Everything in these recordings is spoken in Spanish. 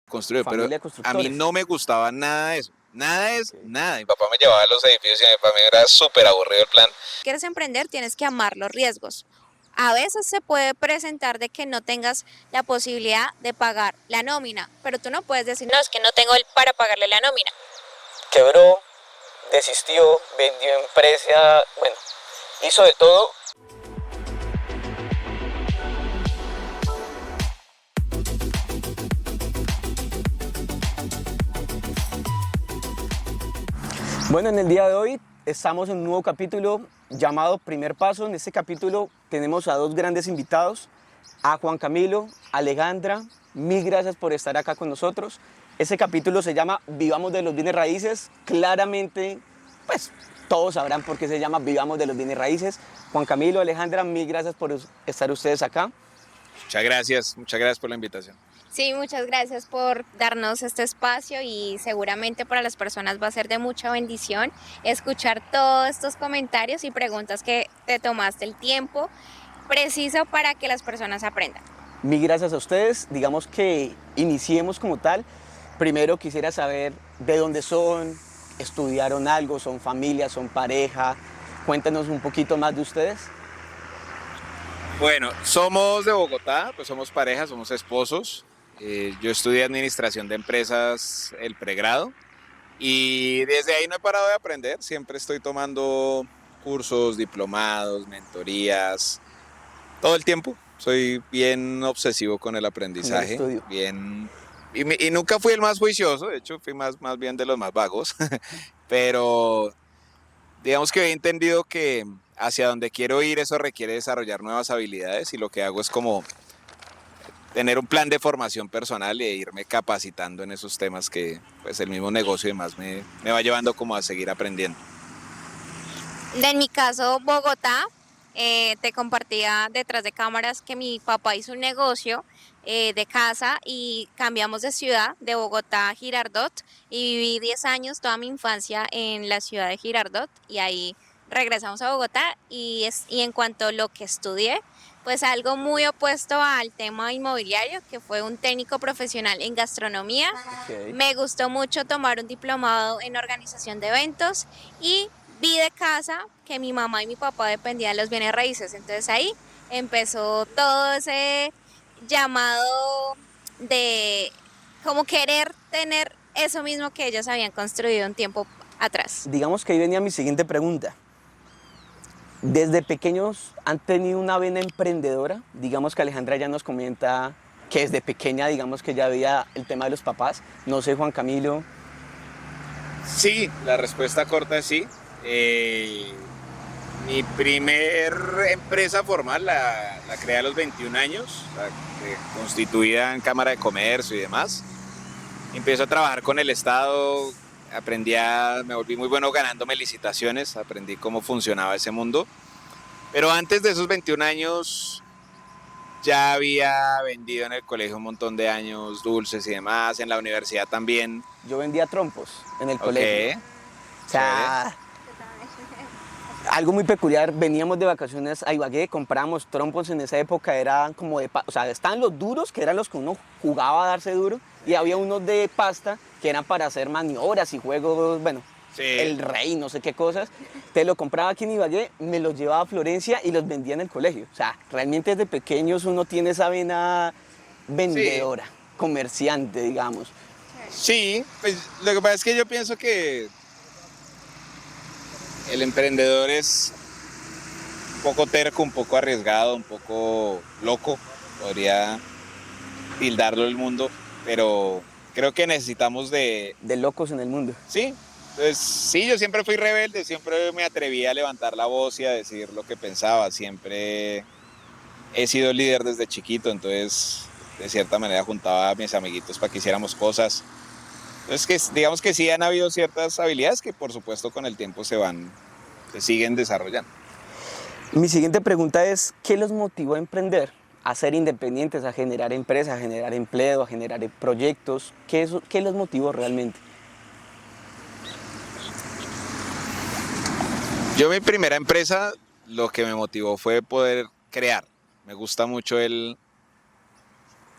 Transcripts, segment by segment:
construido, pero Familia de a mí constructores. no me gustaba nada de eso. Nada de eso, Ok. nada. Mi papá me llevaba a los edificios y para mí era súper aburrido el plan. Quieres emprender, tienes que amar los riesgos. A veces se puede presentar de que no tengas la posibilidad de pagar la nómina, pero tú no puedes decir, no, es que no tengo el para pagarle la nómina. Quebró, desistió, vendió empresa, bueno, hizo de todo. Bueno, en el día de hoy estamos en un nuevo capítulo llamado Primer Paso. En este capítulo tenemos a dos grandes invitados, a Juan Camilo, Alejandra. Mil gracias por estar acá con nosotros. Este capítulo se llama Vivamos de los bienes raíces. Claramente, pues todos sabrán por qué se llama Vivamos de los bienes raíces. Juan Camilo, Alejandra, mil gracias por estar ustedes acá. Muchas gracias por la invitación. Sí, muchas gracias por darnos este espacio y seguramente para las personas va a ser de mucha bendición escuchar todos estos comentarios y preguntas que te tomaste el tiempo preciso para que las personas aprendan. Mil gracias a ustedes. Digamos que iniciemos como tal. Primero quisiera saber de dónde son, estudiaron algo, son familia, son pareja. Cuéntanos un poquito más de ustedes. Bueno, somos de Bogotá, pues somos pareja, somos esposos. Yo estudié administración de empresas, el pregrado, y desde ahí no he parado de aprender. Siempre estoy tomando cursos, diplomados, mentorías, todo el tiempo. Soy bien obsesivo con el aprendizaje, estudio. y nunca fui el más juicioso, de hecho fui más bien de los más vagos, pero digamos que he entendido que hacia donde quiero ir eso requiere desarrollar nuevas habilidades y lo que hago es como tener un plan de formación personal e irme capacitando en esos temas que pues el mismo negocio y demás me va llevando como a seguir aprendiendo. En mi caso, Bogotá, te compartía detrás de cámaras que mi papá hizo un negocio de casa y cambiamos de ciudad, de Bogotá a Girardot, y viví 10 años, toda mi infancia en la ciudad de Girardot, y ahí regresamos a Bogotá y en cuanto a lo que estudié, pues algo muy opuesto al tema inmobiliario, que fue un técnico profesional en gastronomía. Okay. Me gustó mucho tomar un diplomado en organización de eventos y vi de casa que mi mamá y mi papá dependían de los bienes raíces. Entonces ahí empezó todo ese llamado de como querer tener eso mismo que ellos habían construido un tiempo atrás. Digamos que ahí venía mi siguiente pregunta. ¿Desde pequeños han tenido una vena emprendedora? Digamos que Alejandra ya nos comenta que desde pequeña, digamos que ya veía el tema de los papás. No sé, Juan Camilo. Sí, la respuesta corta es sí. Mi primer empresa formal la creé a los 21 años, constituida en Cámara de Comercio y demás. Empiezo a trabajar con el Estado, me volví muy bueno ganándome licitaciones, aprendí cómo funcionaba ese mundo. Pero antes de esos 21 años ya había vendido en el colegio un montón de años dulces y demás, en la universidad también. Yo vendía trompos en el colegio. O sea, algo muy peculiar, veníamos de vacaciones a Ibagué, comprábamos trompos en esa época, eran como o sea, estaban los duros, que eran los que uno jugaba a darse duro, y había unos de pasta que eran para hacer maniobras y juegos, bueno, Sí. el rey, no sé qué cosas. Te lo compraba aquí en Ibagué, me los llevaba a Florencia y los vendía en el colegio. O sea, realmente desde pequeños uno tiene esa vena vendedora, comerciante, digamos. Sí, pues lo que pasa es que yo pienso que el emprendedor es un poco terco, un poco arriesgado, un poco loco, podría tildarlo el mundo, pero creo que necesitamos De locos en el mundo. Sí, entonces sí, yo siempre fui rebelde, siempre me atreví a levantar la voz y a decir lo que pensaba, siempre he sido líder desde chiquito, entonces de cierta manera juntaba a mis amiguitos para que hiciéramos cosas. Entonces, digamos que sí han habido ciertas habilidades que por supuesto con el tiempo se siguen desarrollando. Mi siguiente pregunta es, ¿qué los motivó a emprender? A ser independientes, a generar empresas, a generar empleo, a generar proyectos. ¿Qué los motivó realmente? Yo mi primera empresa, lo que me motivó fue poder crear. Me gusta mucho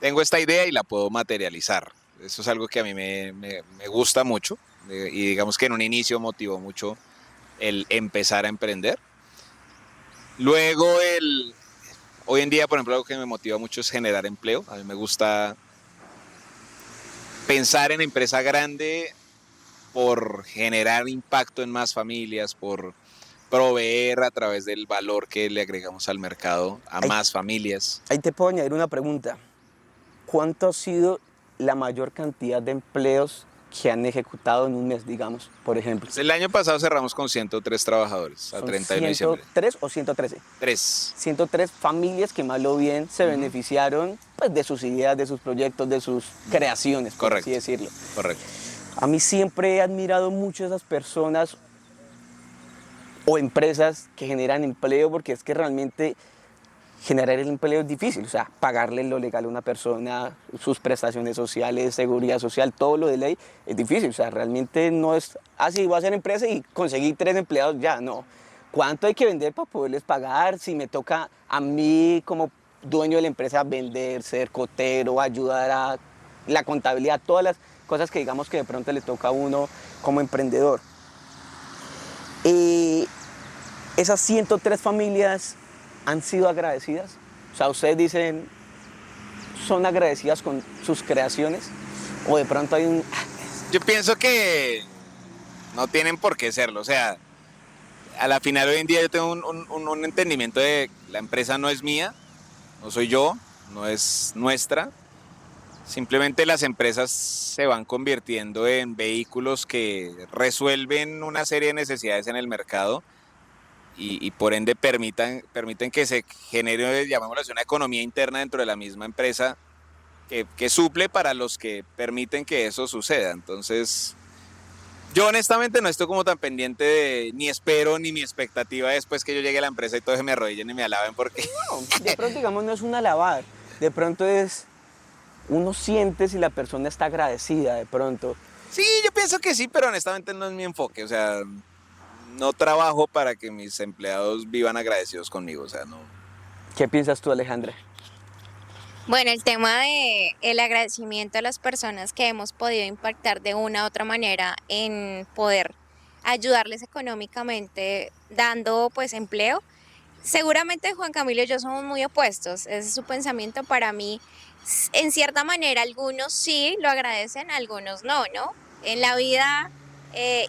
tengo esta idea y la puedo materializar. Eso es algo que a mí me gusta mucho y digamos que en un inicio motivó mucho el empezar a emprender. Luego, hoy en día, por ejemplo, algo que me motiva mucho es generar empleo. A mí me gusta pensar en empresa grande por generar impacto en más familias, por proveer a través del valor que le agregamos al mercado a Ahí, más familias. ahí te puedo añadir una pregunta. ¿Cuánto ha sido la mayor cantidad de empleos que han ejecutado en un mes, digamos, por ejemplo? El año pasado cerramos con 103 trabajadores a ¿Son 31 de diciembre. 103 o 113? 3. 103 familias que mal o bien se beneficiaron pues, de sus ideas, de sus proyectos, de sus creaciones, por Correcto. así decirlo. Correcto. A mí siempre he admirado mucho a esas personas o empresas que generan empleo, porque es que realmente generar el empleo es difícil, o sea, pagarle lo legal a una persona, sus prestaciones sociales, seguridad social, todo lo de ley, es difícil, o sea, realmente no es así, voy a hacer empresa y conseguí 3 empleados, ya, no. ¿Cuánto hay que vender para poderles pagar? Si me toca a mí como dueño de la empresa vender, ser cotero, ayudar a la contabilidad, todas las cosas que digamos que de pronto le toca a uno como emprendedor. Esas 103 familias han sido agradecidas. O sea, ustedes dicen, son agradecidas con sus creaciones. O de pronto hay un... Yo pienso que no tienen por qué serlo. O sea, a la final hoy en día yo tengo un entendimiento de la empresa no es mía, no soy yo, no es nuestra. Simplemente las empresas se van convirtiendo en vehículos que resuelven una serie de necesidades en el mercado y por ende permiten que se genere, llamémoslo así, una economía interna dentro de la misma empresa que suple para los que permiten que eso suceda. Entonces, yo honestamente no estoy como tan pendiente de, ni espero, ni mi expectativa después que yo llegue a la empresa y todos se me arrodillen y me alaben porque... No, de pronto digamos no es un alabar. De pronto es... Uno siente si la persona está agradecida de pronto. Sí, yo pienso que sí, pero honestamente no es mi enfoque. O sea, no trabajo para que mis empleados vivan agradecidos conmigo. O sea, no. ¿Qué piensas tú, Alejandra? Bueno, el tema de el agradecimiento a las personas que hemos podido impactar de una u otra manera en poder ayudarles económicamente dando pues empleo. Seguramente Juan Camilo y yo somos muy opuestos. Ese es su pensamiento. Para mí, en cierta manera, algunos sí lo agradecen, algunos no, ¿no? En la vida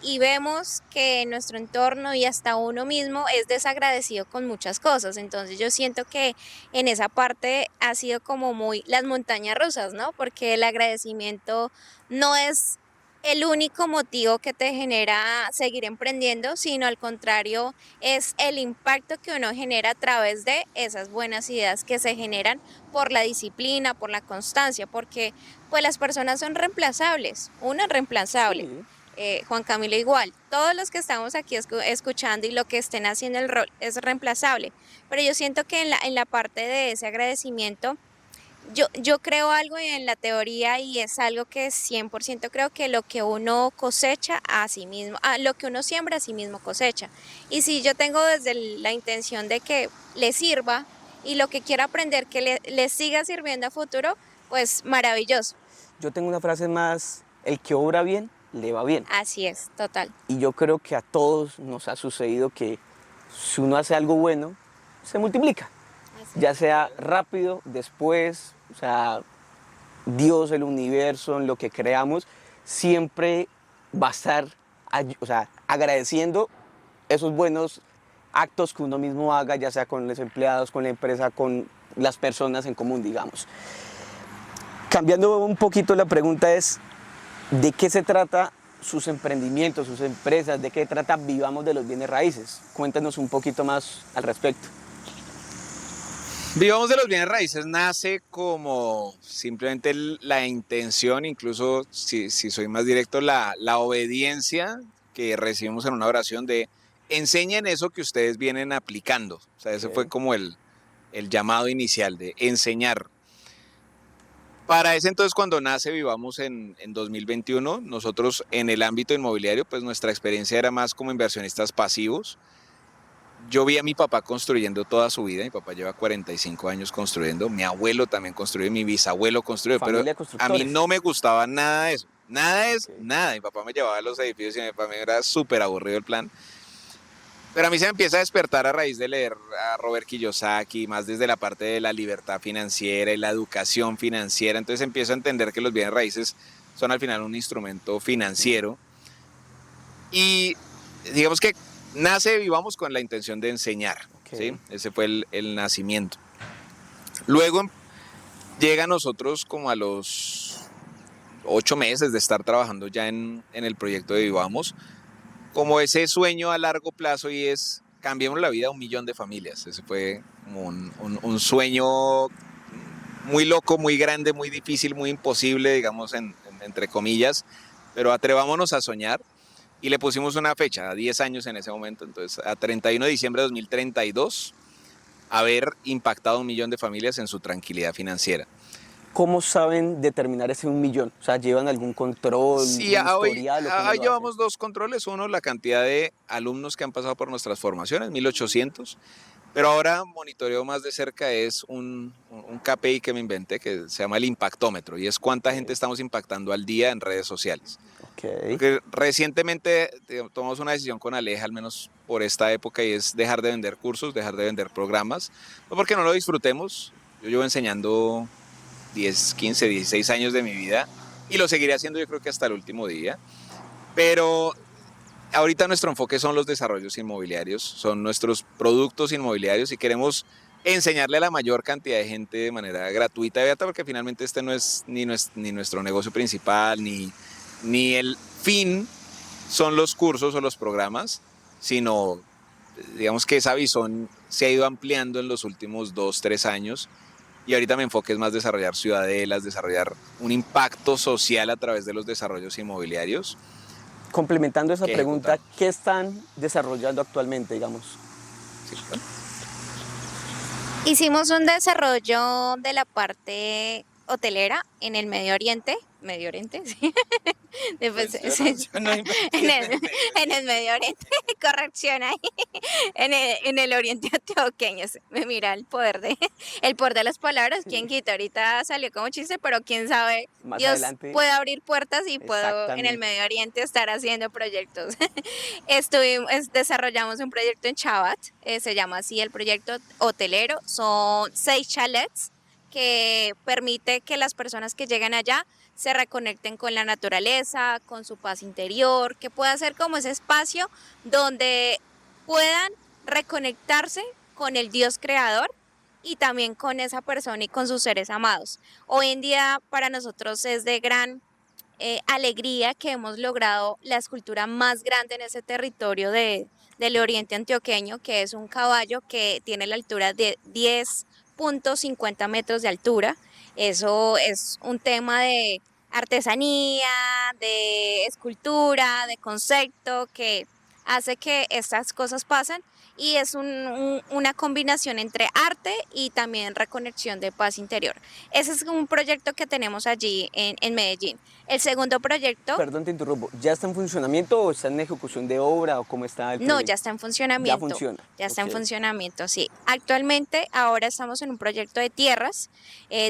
y vemos que en nuestro entorno y hasta uno mismo es desagradecido con muchas cosas. Entonces yo siento que en esa parte ha sido como muy las montañas rusas, ¿no? Porque el agradecimiento no es el único motivo que te genera seguir emprendiendo, sino al contrario, es el impacto que uno genera a través de esas buenas ideas que se generan por la disciplina, por la constancia, porque pues las personas son reemplazables, uno es reemplazable. Sí. Juan Camilo igual, todos los que estamos aquí escuchando y lo que estén haciendo el rol es reemplazable, pero yo siento que en la parte de ese agradecimiento, yo creo algo en la teoría y es algo que 100% creo que lo que uno cosecha a sí mismo, lo que uno siembra a sí mismo cosecha. Y si yo tengo desde la intención de que le sirva y lo que quiero aprender que le siga sirviendo a futuro, pues maravilloso. Yo tengo una frase más, el que obra bien, le va bien. Así es, total. Y yo creo que a todos nos ha sucedido que si uno hace algo bueno, se multiplica. Ya sea rápido, después, o sea, Dios, el universo, en lo que creamos, siempre va a estar o sea, agradeciendo esos buenos actos que uno mismo haga, ya sea con los empleados, con la empresa, con las personas en común, digamos. Cambiando un poquito la pregunta es, ¿de qué se trata sus emprendimientos, sus empresas? ¿De qué trata Vivamos de los Bienes Raíces? Cuéntanos un poquito más al respecto. Vivamos de los bienes raíces nace como simplemente la intención, incluso si soy más directo, la obediencia que recibimos en una oración de enseñen eso que ustedes vienen aplicando. O sea, ese fue como el llamado inicial de enseñar. Para ese entonces, cuando nace Vivamos en 2021, nosotros en el ámbito inmobiliario, pues nuestra experiencia era más como inversionistas pasivos, yo vi a mi papá construyendo toda su vida. Mi papá lleva 45 años construyendo. Mi abuelo también construyó, mi bisabuelo construyó. Familia de Pero a mí constructores. no me gustaba nada de eso. Nada de eso, Ok. nada. Mi papá me llevaba a los edificios y para mí era súper aburrido el plan. Pero a mí se me empieza a despertar a raíz de leer a Robert Kiyosaki, más desde la parte de la libertad financiera y la educación financiera. Entonces empiezo a entender que los bienes raíces son al final un instrumento financiero. Y digamos que nace Vivamos con la intención de enseñar. Ok. ¿Sí? Ese fue el nacimiento. Luego llega a nosotros como a los 8 meses de estar trabajando ya en el proyecto de Vivamos, como ese sueño a largo plazo y es cambiemos la vida a 1 millón de familias. Ese fue como un sueño muy loco, muy grande, muy difícil, muy imposible, digamos, entre comillas, pero atrevámonos a soñar y le pusimos una fecha, a 10 años en ese momento, entonces a 31 de diciembre de 2032, haber impactado a 1 millón de familias en su tranquilidad financiera. ¿Cómo saben determinar ese 1 millón? O sea, ¿llevan algún control, Sí, un historial o cómo hoy lo llevamos hacen? 2 controles. Uno, la cantidad de alumnos que han pasado por nuestras formaciones, 1800. Pero ahora monitoreo más de cerca es un KPI que me inventé que se llama el impactómetro y es cuánta gente estamos impactando al día en redes sociales. Ok. Porque recientemente tomamos una decisión con Aleja, al menos por esta época, y es dejar de vender cursos, dejar de vender programas. No porque no lo disfrutemos, yo llevo enseñando 10, 15, 16 años de mi vida y lo seguiré haciendo yo creo que hasta el último día. Pero ahorita nuestro enfoque son los desarrollos inmobiliarios, son nuestros productos inmobiliarios y queremos enseñarle a la mayor cantidad de gente de manera gratuita y abierta porque finalmente este no es ni nuestro negocio principal, ni el fin son los cursos o los programas, sino digamos que esa visión se ha ido ampliando en los últimos 2, 3 años. Y ahorita mi enfoque es más desarrollar ciudadelas, desarrollar un impacto social a través de los desarrollos inmobiliarios. Complementando esa Que pregunta, ejecutamos. ¿qué están desarrollando actualmente, digamos? Sí, bueno. Hicimos un desarrollo de la parte hotelera en el Medio Oriente, sí. Después, sí, Yo no invertí en el Medio Oriente, corrección ahí, en el Oriente Antioqueño. Me mira el poder de las palabras, quién quita, ahorita salió como chiste, pero quién sabe, Más Dios adelante, puede abrir puertas y puedo en el exactamente. Medio Oriente estar haciendo proyectos. Desarrollamos un proyecto en Chabat, se llama así el proyecto hotelero, son 6 chalets que permite que las personas que lleguen allá se reconecten con la naturaleza, con su paz interior, que pueda ser como ese espacio donde puedan reconectarse con el Dios creador y también con esa persona y con sus seres amados. Hoy en día para nosotros es de gran alegría que hemos logrado la escultura más grande en ese territorio del oriente antioqueño, que es un caballo que tiene la altura de 10.50 metros de altura. Eso es un tema de artesanía, de escultura, de concepto, que hace que estas cosas pasen y es una combinación entre arte y también reconexión de paz interior. Ese es un proyecto que tenemos allí en Medellín. El segundo proyecto, Perdón, te interrumpo. ¿Ya está en funcionamiento o está en ejecución de obra o cómo está el no, proyecto? ya está en Ya funcionamiento. funciona. Ya está en Ok. funcionamiento, sí. Actualmente, ahora estamos en un proyecto de tierras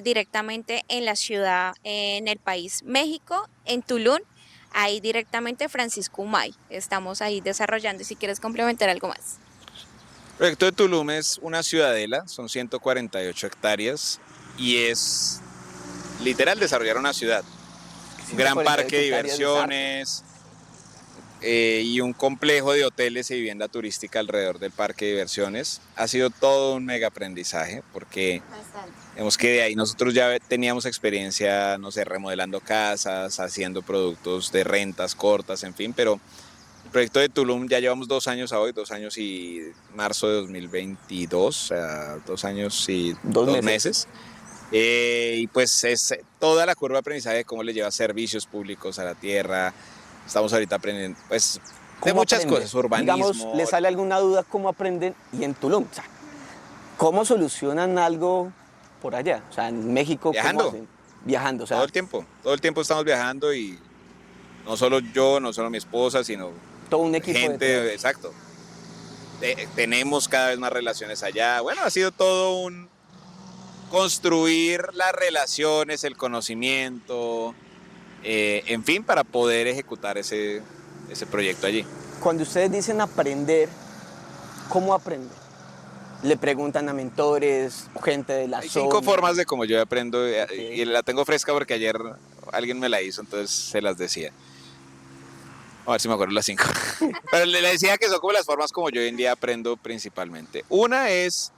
directamente en la ciudad, en el país México, en Tulum, ahí directamente Francisco Humay. Estamos ahí desarrollando, y si quieres complementar algo más. El proyecto de Tulum es una ciudadela, son 148 hectáreas y es literal desarrollar una ciudad. Un gran 148 parque de hectáreas es harto. diversiones y un complejo de hoteles y vivienda turística alrededor del parque de diversiones. Ha sido todo un mega aprendizaje porque vemos que de ahí nosotros ya teníamos experiencia, no sé, remodelando casas, haciendo productos de rentas cortas, en fin, pero el proyecto de Tulum ya llevamos 2 años a hoy, 2 años y marzo de 2022, o sea, 2 años y 2 meses. Y pues es toda la curva de aprendizaje de cómo le lleva servicios públicos a la tierra. Estamos ahorita aprendiendo, pues, de muchas cosas, urbanismo. Digamos, ¿le sale alguna duda cómo aprenden? Y en Tulum, o sea, ¿cómo solucionan algo por allá? O sea, en México, Viajando. ¿cómo hacen? Viajando, o sea, Todo el tiempo estamos viajando y no solo yo, no solo mi esposa, sino todo un equipo gente, detrás. exacto. tenemos cada vez más relaciones allá. Bueno, ha sido todo un construir las relaciones, el conocimiento, en fin, para poder ejecutar ese proyecto allí. Cuando ustedes dicen aprender, ¿cómo aprenden? Le preguntan a mentores, gente de la Hay zona. 5 formas de cómo yo aprendo, Okay. y la tengo fresca porque ayer alguien me la hizo, entonces se las decía. A ver si me acuerdo las 5. Pero le decía que son como las formas como yo hoy en día aprendo principalmente. Una es,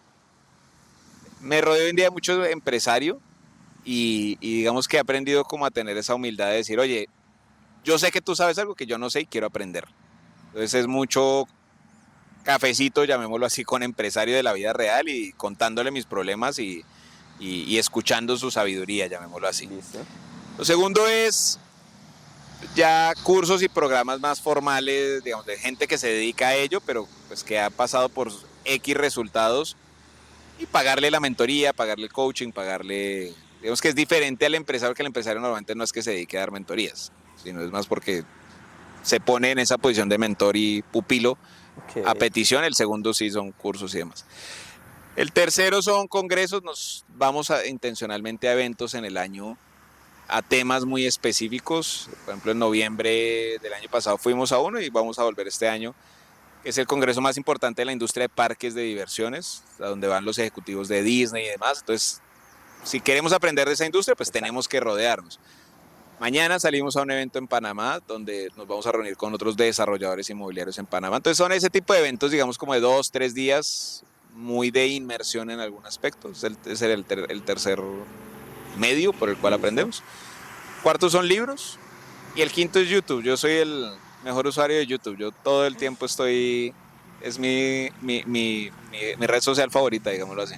me rodeo hoy en día de mucho empresario y digamos que he aprendido como a tener esa humildad de decir, oye, yo sé que tú sabes algo que yo no sé y quiero aprender. Entonces es mucho cafecito, llamémoslo así, con empresario de la vida real y contándole mis problemas y escuchando su sabiduría, llamémoslo así. ¿Listo? Lo segundo es ya cursos y programas más formales, digamos, de gente que se dedica a ello, pero pues que ha pasado por X resultados y pagarle la mentoría, pagarle el coaching, pagarle, digamos que es diferente al empresario, que el empresario normalmente no es que se dedique a dar mentorías, sino es más porque se pone en esa posición de mentor y pupilo Okay. a petición. El segundo sí son cursos y demás. El tercero son congresos. Nos vamos intencionalmente a eventos en el año, a temas muy específicos. Por ejemplo, en noviembre del año pasado fuimos a uno y vamos a volver este año, que es el congreso más importante de la industria de parques de diversiones, a donde van los ejecutivos de Disney y demás. Entonces, si queremos aprender de esa industria, pues tenemos que rodearnos. Mañana salimos a un evento en Panamá donde nos vamos a reunir con otros desarrolladores inmobiliarios en Panamá. Entonces son ese tipo de eventos, digamos, como de 2, 3 días, muy de inmersión en algún aspecto. Es el tercer medio por el cual aprendemos. Cuarto son libros y el quinto es YouTube. Yo soy el mejor usuario de YouTube. Yo todo el tiempo estoy, es mi red social favorita, digámoslo así.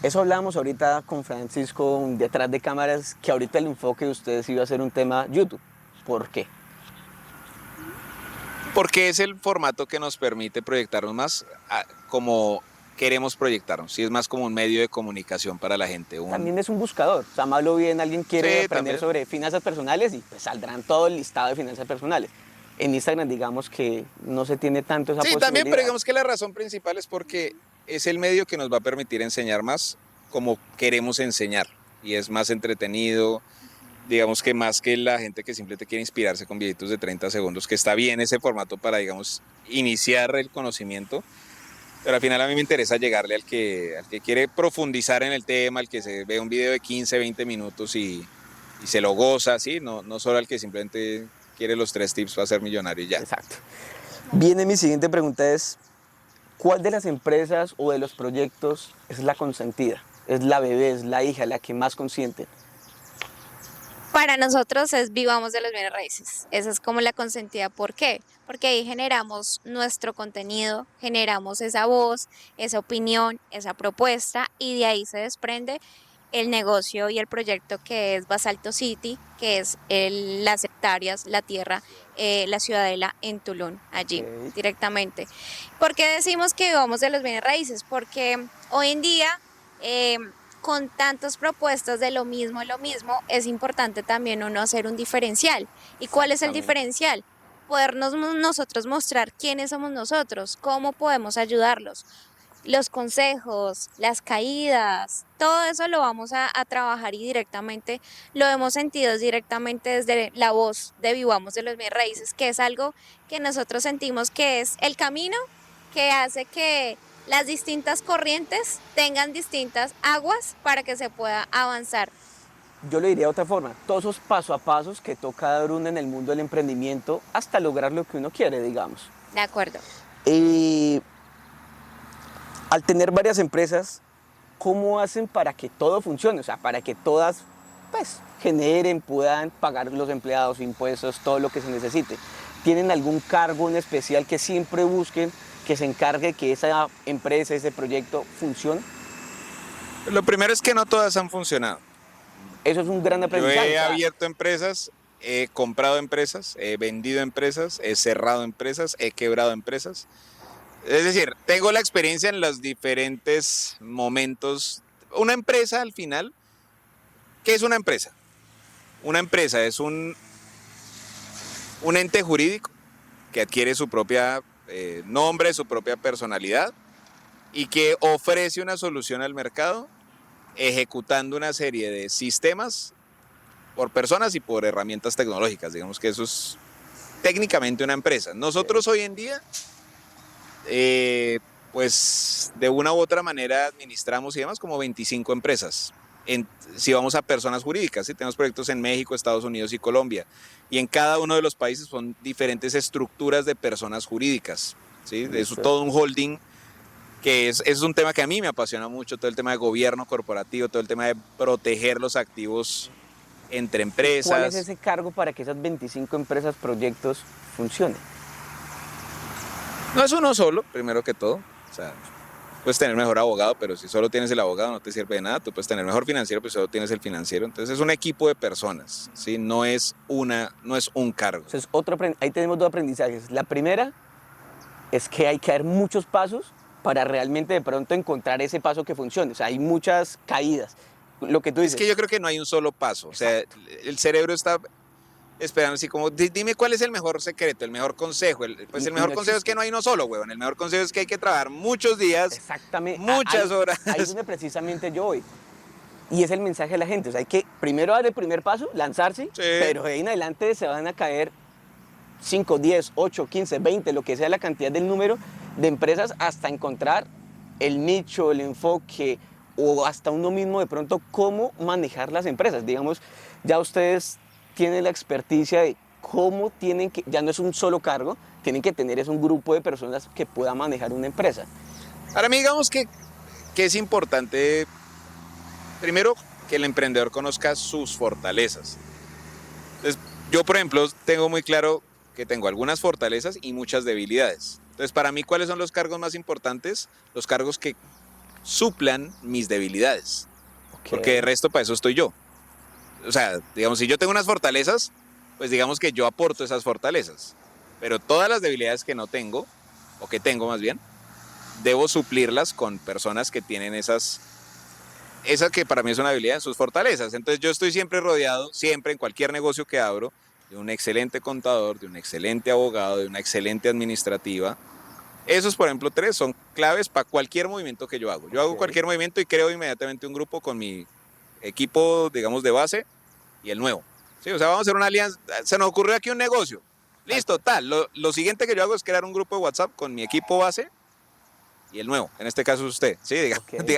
Eso hablábamos ahorita con Francisco detrás de cámaras, que ahorita el enfoque de ustedes iba a ser un tema YouTube. ¿Por qué? Porque es el formato que nos permite proyectarnos más como queremos proyectarnos. Sí, es más como un medio de comunicación para la gente. También es un buscador. O sea, malo bien, alguien quiere Sí, aprender también. sobre finanzas personales y pues saldrán todo el listado de finanzas personales. En Instagram, digamos que no se tiene tanto esa Sí, posibilidad. también, pero digamos que la razón principal es porque es el medio que nos va a permitir enseñar más como queremos enseñar. Y es más entretenido, digamos que más que la gente que simplemente quiere inspirarse con videitos de 30 segundos, que está bien ese formato para, digamos, iniciar el conocimiento. Pero al final a mí me interesa llegarle al que quiere profundizar en el tema, al que se ve un video de 15, 20 minutos y se lo goza, ¿sí? No solo al que simplemente quiere los 3 tips para ser millonario y ya. Exacto. Viene mi siguiente pregunta es, ¿cuál de las empresas o de los proyectos es la consentida? ¿Es la bebé, es la hija, la que más consiente? Para nosotros es vivamos de los bienes raíces. Esa es como la consentida. ¿Por qué? Porque ahí generamos nuestro contenido, generamos esa voz, esa opinión, esa propuesta y de ahí se desprende el negocio y el proyecto que es Basalto City, que es las hectáreas, la tierra, la ciudadela en Tulum, allí Okay. directamente. ¿Por qué decimos que vivamos de los bienes raíces? Porque hoy en día con tantas propuestas de lo mismo, es importante también uno hacer un diferencial. ¿Y cuál es el Exactamente. diferencial? Podernos nosotros mostrar quiénes somos nosotros, cómo podemos ayudarlos. Los consejos, las caídas, todo eso lo vamos a trabajar y directamente lo hemos sentido directamente desde la voz de Vivamos de los Bienes Raíces, que es algo que nosotros sentimos que es el camino que hace que las distintas corrientes tengan distintas aguas para que se pueda avanzar. Yo le diría de otra forma, todos esos paso a pasos que toca dar uno en el mundo del emprendimiento hasta lograr lo que uno quiere, digamos. De acuerdo. Y al tener varias empresas, ¿cómo hacen para que todo funcione? O sea, para que todas pues, generen, puedan pagar los empleados, impuestos, todo lo que se necesite. ¿Tienen algún cargo en especial que siempre busquen que se encargue que esa empresa, ese proyecto funcione? Lo primero es que no todas han funcionado. Eso es un gran Yo aprendizaje. he abierto empresas, he comprado empresas, he vendido empresas, he cerrado empresas, he quebrado empresas. Es decir, tengo la experiencia en los diferentes momentos. Una empresa al final, ¿qué es una empresa? Una empresa es un ente jurídico que adquiere su propia nombre, su propia personalidad y que ofrece una solución al mercado ejecutando una serie de sistemas por personas y por herramientas tecnológicas. Digamos que eso es técnicamente una empresa. Nosotros hoy en día, pues de una u otra manera administramos y demás como 25 empresas. Si vamos a personas jurídicas, ¿sí? Tenemos proyectos en México, Estados Unidos y Colombia. Y en cada uno de los países son diferentes estructuras de personas jurídicas. ¿Sí? Es todo un holding que es un tema que a mí me apasiona mucho, todo el tema de gobierno corporativo, todo el tema de proteger los activos entre empresas. ¿Cuál es ese cargo para que esas 25 empresas, proyectos funcionen? No es uno solo, primero que todo. O sea, puedes tener mejor abogado, pero si solo tienes el abogado no te sirve de nada. Tú puedes tener mejor financiero, pero solo tienes el financiero. Entonces es un equipo de personas, ¿sí? No es un cargo. Entonces, ahí tenemos dos aprendizajes. La primera es que hay que dar muchos pasos para realmente de pronto encontrar ese paso que funcione. O sea, hay muchas caídas. Lo que tú dices. Es que yo creo que no hay un solo paso. O sea, el cerebro está esperando así como, dime cuál es el mejor secreto, el mejor consejo. Pues el mejor consejo es que no hay uno solo, huevón. El mejor consejo es que hay que trabajar muchos días, exactamente, muchas horas. Ahí es donde precisamente yo voy. Y es el mensaje de la gente. O sea, hay que primero dar el primer paso, lanzarse, sí, pero de ahí en adelante se van a caer 5, 10, 8, 15, 20, lo que sea la cantidad del número de empresas hasta encontrar el nicho, el enfoque o hasta uno mismo de pronto cómo manejar las empresas. Digamos, ya ustedes tienen la experticia de cómo tienen que, ya no es un solo cargo, tienen que tener es un grupo de personas que pueda manejar una empresa. Para mí digamos que es importante, primero, que el emprendedor conozca sus fortalezas. Entonces, yo por ejemplo tengo muy claro que tengo algunas fortalezas y muchas debilidades. Entonces, para mí, ¿cuáles son los cargos más importantes? Los cargos que suplan mis debilidades. Okay. Porque de resto para eso estoy yo. O sea, digamos, si yo tengo unas fortalezas, pues digamos que yo aporto esas fortalezas. Pero todas las debilidades que no tengo, o que tengo más bien, debo suplirlas con personas que tienen esa que para mí es una habilidad, sus fortalezas. Entonces yo estoy siempre rodeado, siempre en cualquier negocio que abro, de un excelente contador, de un excelente abogado, de una excelente administrativa. Esos, por ejemplo, 3 son claves para cualquier movimiento que yo hago. Yo hago cualquier movimiento y creo inmediatamente un grupo con mi equipo, digamos, de base y el nuevo. Sí, o sea, vamos a hacer una alianza. Se nos ocurrió aquí un negocio. Listo, tal. Lo siguiente que yo hago es crear un grupo de WhatsApp con mi equipo base y el nuevo. En este caso es usted. Sí,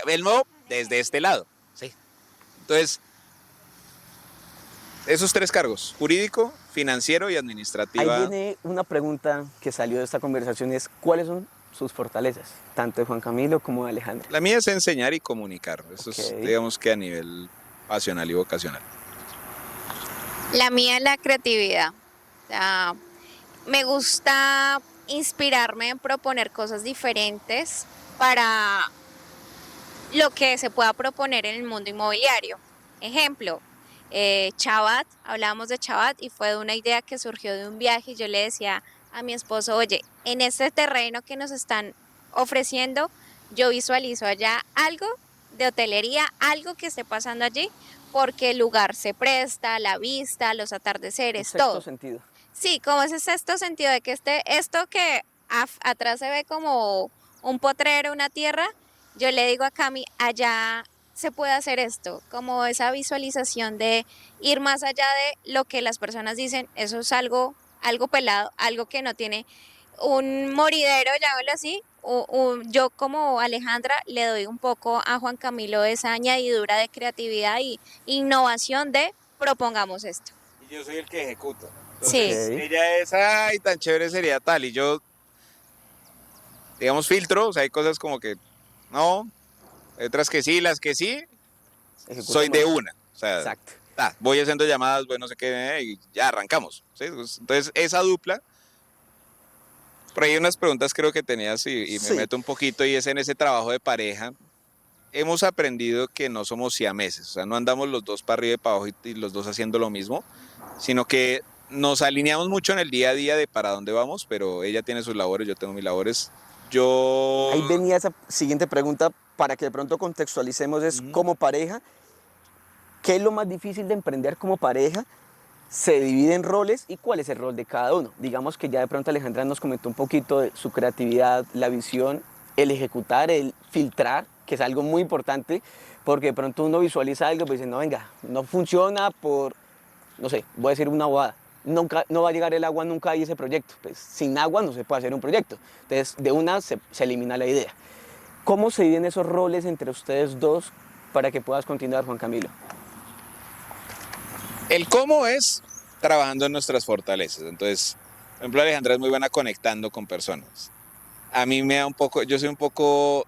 el nuevo desde este lado. Sí. Entonces, esos 3 cargos, jurídico, financiero y administrativa. Ahí viene una pregunta que salió de esta conversación, es ¿cuáles son sus fortalezas? Tanto de Juan Camilo como de Alejandra. La mía es enseñar y comunicar. Eso es, digamos que a nivel pasional y vocacional. La mía es la creatividad. O sea, me gusta inspirarme en proponer cosas diferentes para lo que se pueda proponer en el mundo inmobiliario. Ejemplo, Chabat, hablábamos de Chabat y fue de una idea que surgió de un viaje y yo le decía a mi esposo, oye, en este terreno que nos están ofreciendo, yo visualizo allá algo de hotelería, algo que esté pasando allí, porque el lugar se presta, la vista, los atardeceres, todo. Sentido. Sí, como ese sexto sentido de que esto que atrás se ve como un potrero, una tierra, yo le digo a Cami, allá se puede hacer esto, como esa visualización de ir más allá de lo que las personas dicen, eso es algo pelado, algo que no tiene un moridero, llamémoslo así. Yo como Alejandra le doy un poco a Juan Camilo esa añadidura de creatividad y innovación de propongamos esto. Y yo soy el que ejecuto. Entonces, sí. Ella es, ay, tan chévere sería tal, y yo, digamos, filtro, o sea, hay cosas como que no, hay otras que sí, las que sí, soy de una. O sea, exacto. Voy haciendo llamadas, bueno, no sé qué, y ya arrancamos. ¿Sí? Entonces, esa dupla. Por ahí hay unas preguntas creo que tenías y me meto un poquito, y es en ese trabajo de pareja. Hemos aprendido que no somos siameses, o sea, no andamos los dos para arriba y para abajo y los dos haciendo lo mismo, sino que nos alineamos mucho en el día a día de para dónde vamos, pero ella tiene sus labores, yo tengo mis labores. Ahí venía esa siguiente pregunta para que de pronto contextualicemos, es como pareja, ¿qué es lo más difícil de emprender como pareja se dividen roles y cuál es el rol de cada uno. Digamos que ya de pronto Alejandra nos comentó un poquito de su creatividad, la visión, el ejecutar, el filtrar, que es algo muy importante, porque de pronto uno visualiza algo y dice, no, venga, no funciona por, no sé, voy a decir una bobada, nunca, no va a llegar el agua nunca a ese proyecto. Pues sin agua no se puede hacer un proyecto. Entonces, de una se elimina la idea. ¿Cómo se dividen esos roles entre ustedes dos para que puedas continuar, Juan Camilo? El cómo es trabajando en nuestras fortalezas. Entonces, por ejemplo, Alejandra es muy buena conectando con personas. A mí me da un poco, yo soy un poco,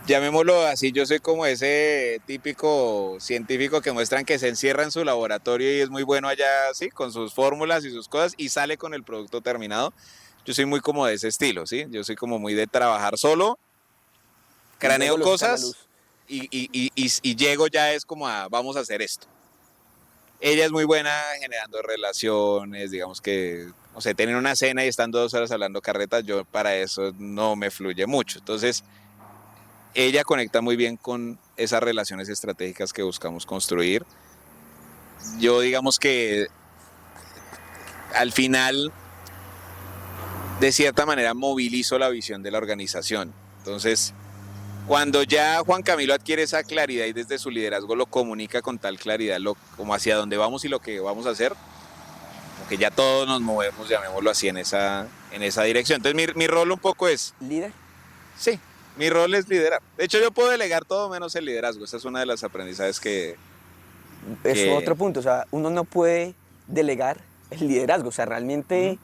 llamémoslo así, yo soy como ese típico científico que muestran que se encierra en su laboratorio y es muy bueno allá, sí, con sus fórmulas y sus cosas y sale con el producto terminado. Yo soy muy como de ese estilo, ¿sí? Yo soy como muy de trabajar solo, craneo cosas y llego ya es como a, vamos a hacer esto. Ella es muy buena generando relaciones, digamos que, no sé, tienen una cena y están 2 horas hablando carretas, yo para eso no me fluye mucho. Entonces, ella conecta muy bien con esas relaciones estratégicas que buscamos construir. Yo digamos que al final, de cierta manera, movilizo la visión de la organización. Entonces, cuando ya Juan Camilo adquiere esa claridad y desde su liderazgo lo comunica con tal claridad como hacia dónde vamos y lo que vamos a hacer, como que ya todos nos movemos, llamémoslo así, en esa dirección. Entonces mi rol un poco es... ¿Líder? Sí, mi rol es liderar. De hecho, yo puedo delegar todo menos el liderazgo. Esa es una de las aprendizajes que... Es otro punto, o sea, uno no puede delegar el liderazgo, o sea, realmente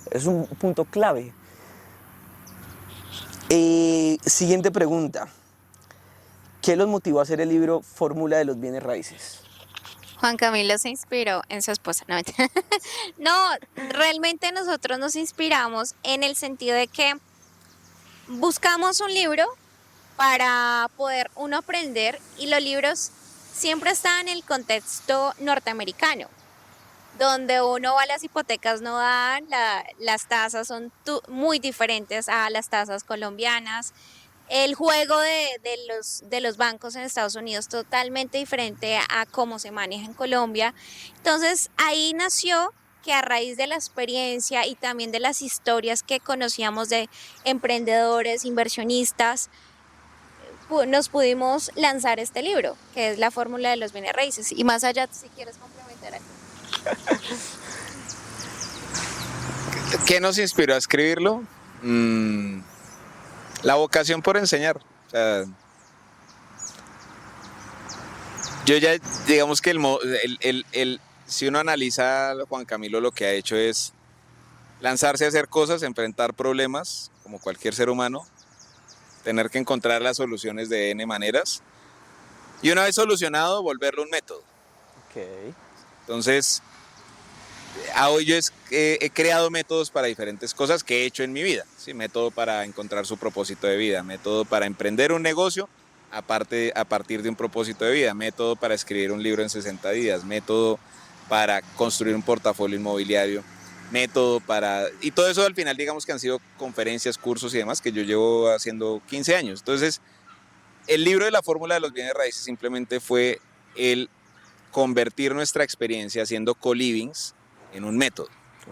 es un punto clave. Siguiente pregunta. ¿Qué los motivó a hacer el libro Fórmula de los Bienes Raíces? Juan Camilo se inspiró en su esposa. No, mentira. No, realmente nosotros nos inspiramos en el sentido de que buscamos un libro para poder uno aprender y los libros siempre están en el contexto norteamericano, donde uno va, las hipotecas no dan, las tasas son muy diferentes a las tasas colombianas. El juego de los bancos en Estados Unidos totalmente diferente a cómo se maneja en Colombia. Entonces ahí nació que a raíz de la experiencia y también de las historias que conocíamos de emprendedores, inversionistas, nos pudimos lanzar este libro, que es la fórmula de los bienes raíces. Y más allá, si quieres complementar algo. ¿Qué nos inspiró a escribirlo? La vocación por enseñar. O sea, yo ya, digamos que si uno analiza a Juan Camilo, lo que ha hecho es lanzarse a hacer cosas, enfrentar problemas, como cualquier ser humano, tener que encontrar las soluciones de N maneras, y una vez solucionado, volverlo un método. Okay. Entonces, hoy yo he creado métodos para diferentes cosas que he hecho en mi vida. ¿Sí? Método para encontrar su propósito de vida, método para emprender un negocio a partir de un propósito de vida, método para escribir un libro en 60 días, método para construir un portafolio inmobiliario, método para... Y todo eso al final digamos que han sido conferencias, cursos y demás que yo llevo haciendo 15 años. Entonces, el libro de la fórmula de los bienes raíces simplemente fue el convertir nuestra experiencia haciendo co-livings en un método.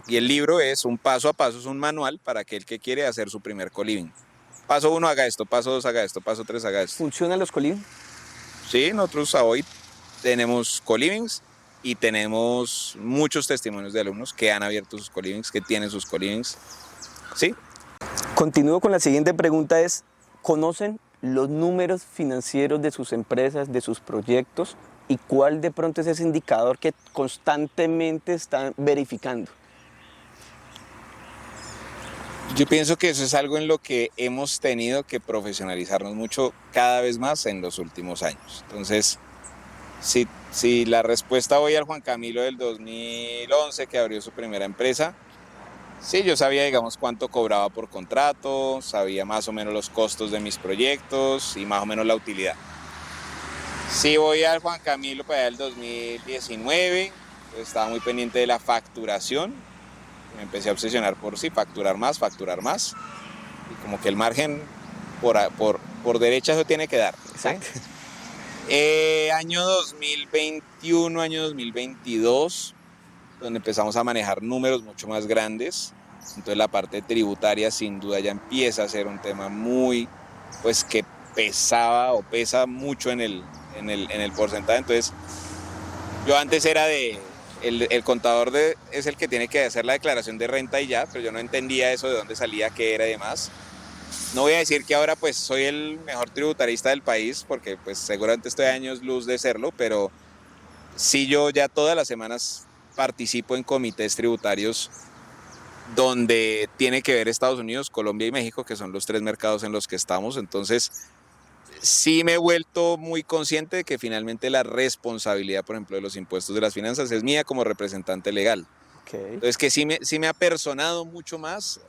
Y el libro es un paso a paso, es un manual para aquel que quiere hacer su primer co-living. Paso 1 haga esto, paso 2 haga esto, paso 3 haga esto. ¿Funcionan los co-living? Sí, nosotros hoy tenemos co-livings y tenemos muchos testimonios de alumnos que han abierto sus co-livings, que tienen sus co-livings. ¿Sí? Continúo con la siguiente pregunta, es, ¿conocen los números financieros de sus empresas, de sus proyectos? ¿Y cuál de pronto es ese indicador que constantemente están verificando? Yo pienso que eso es algo en lo que hemos tenido que profesionalizarnos mucho cada vez más en los últimos años. Entonces, si la respuesta voy al Juan Camilo del 2011 que abrió su primera empresa, sí, yo sabía, digamos, cuánto cobraba por contrato, sabía más o menos los costos de mis proyectos y más o menos la utilidad. Si voy al Juan Camilo para el 2019, estaba muy pendiente de la facturación. Me empecé a obsesionar por facturar más. Y como que el margen por derecha eso tiene que dar. Exacto. Año 2021, año 2022, donde empezamos a manejar números mucho más grandes. Entonces la parte tributaria sin duda ya empieza a ser un tema muy, pues que pesaba o pesa mucho en el porcentaje. Entonces yo antes era el contador es el que tiene que hacer la declaración de renta y ya, pero yo no entendía eso de dónde salía, qué era y demás. No voy a decir que ahora pues soy el mejor tributarista del país, porque pues seguramente estoy a años luz de serlo, pero sí yo ya todas las semanas participo en comités tributarios donde tiene que ver Estados Unidos, Colombia y México, que son los 3 mercados en los que estamos. Entonces sí me he vuelto muy consciente de que finalmente la responsabilidad, por ejemplo, de los impuestos de las finanzas es mía como representante legal. Okay. Entonces que sí me ha personado mucho más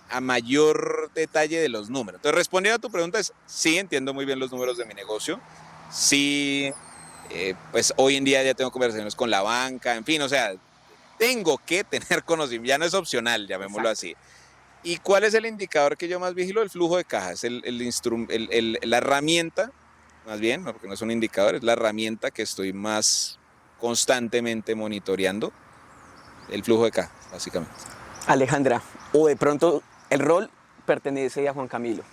a mayor detalle de los números. Entonces, respondiendo a tu pregunta, sí entiendo muy bien los números de mi negocio, sí, pues hoy en día ya tengo conversaciones con la banca, en fin, o sea, tengo que tener conocimiento, ya no es opcional, llamémoslo así. ¿Y cuál es el indicador que yo más vigilo? El flujo de caja, es la herramienta, más bien, porque no es un indicador, es la herramienta que estoy más constantemente monitoreando, el flujo de caja, básicamente. Alejandra, o de pronto el rol pertenece a Juan Camilo.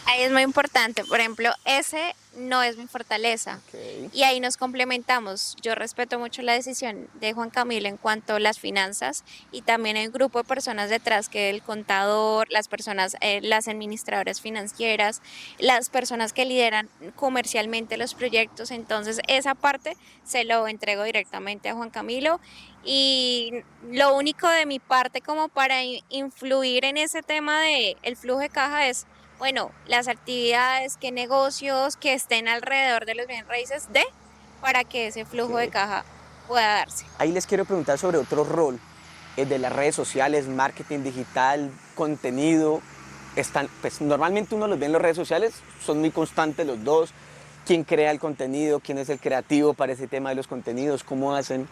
Ahí es muy importante. Por ejemplo, ese no es mi fortaleza. Okay. Y ahí nos complementamos. Yo respeto mucho la decisión de Juan Camilo en cuanto a las finanzas y también el grupo de personas detrás, que el contador, las personas, las administradoras financieras, las personas que lideran comercialmente los proyectos. Entonces, esa parte se lo entrego directamente a Juan Camilo. Y lo único de mi parte como para influir en ese tema de el flujo de caja es, bueno, las actividades, qué negocios que estén alrededor de los bienes raíces para que ese flujo de caja pueda darse. Ahí les quiero preguntar sobre otro rol, el de las redes sociales, marketing digital, contenido. Pues normalmente uno los ve en las redes sociales, son muy constantes los dos. ¿Quién crea el contenido? ¿Quién es el creativo para ese tema de los contenidos? ¿Cómo hacen?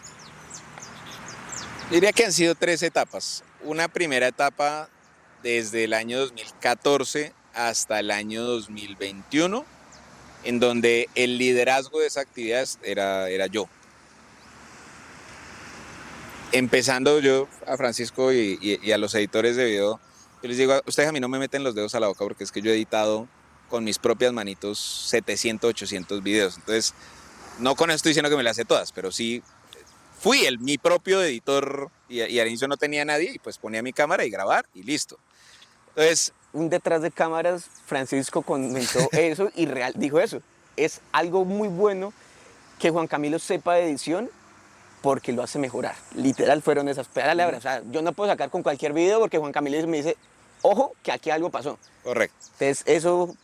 Diría que han sido 3 etapas. Una primera etapa desde el año 2014 hasta el año 2021, en donde el liderazgo de esa actividad era yo. Empezando yo a Francisco y a los editores de video, yo les digo, ustedes a mí no me meten los dedos a la boca porque es que yo he editado con mis propias manitos 700, 800 videos. Entonces, no con esto estoy diciendo que me las sé todas, pero sí fui mi propio editor y al inicio no tenía nadie y pues ponía mi cámara y grabar y listo. Entonces, un detrás de cámaras, Francisco comentó eso y dijo eso. Es algo muy bueno que Juan Camilo sepa de edición porque lo hace mejorar. Literal fueron esas palabras. O sea, yo no puedo sacar con cualquier video porque Juan Camilo me dice, ojo, que aquí algo pasó. Correcto. Entonces, eso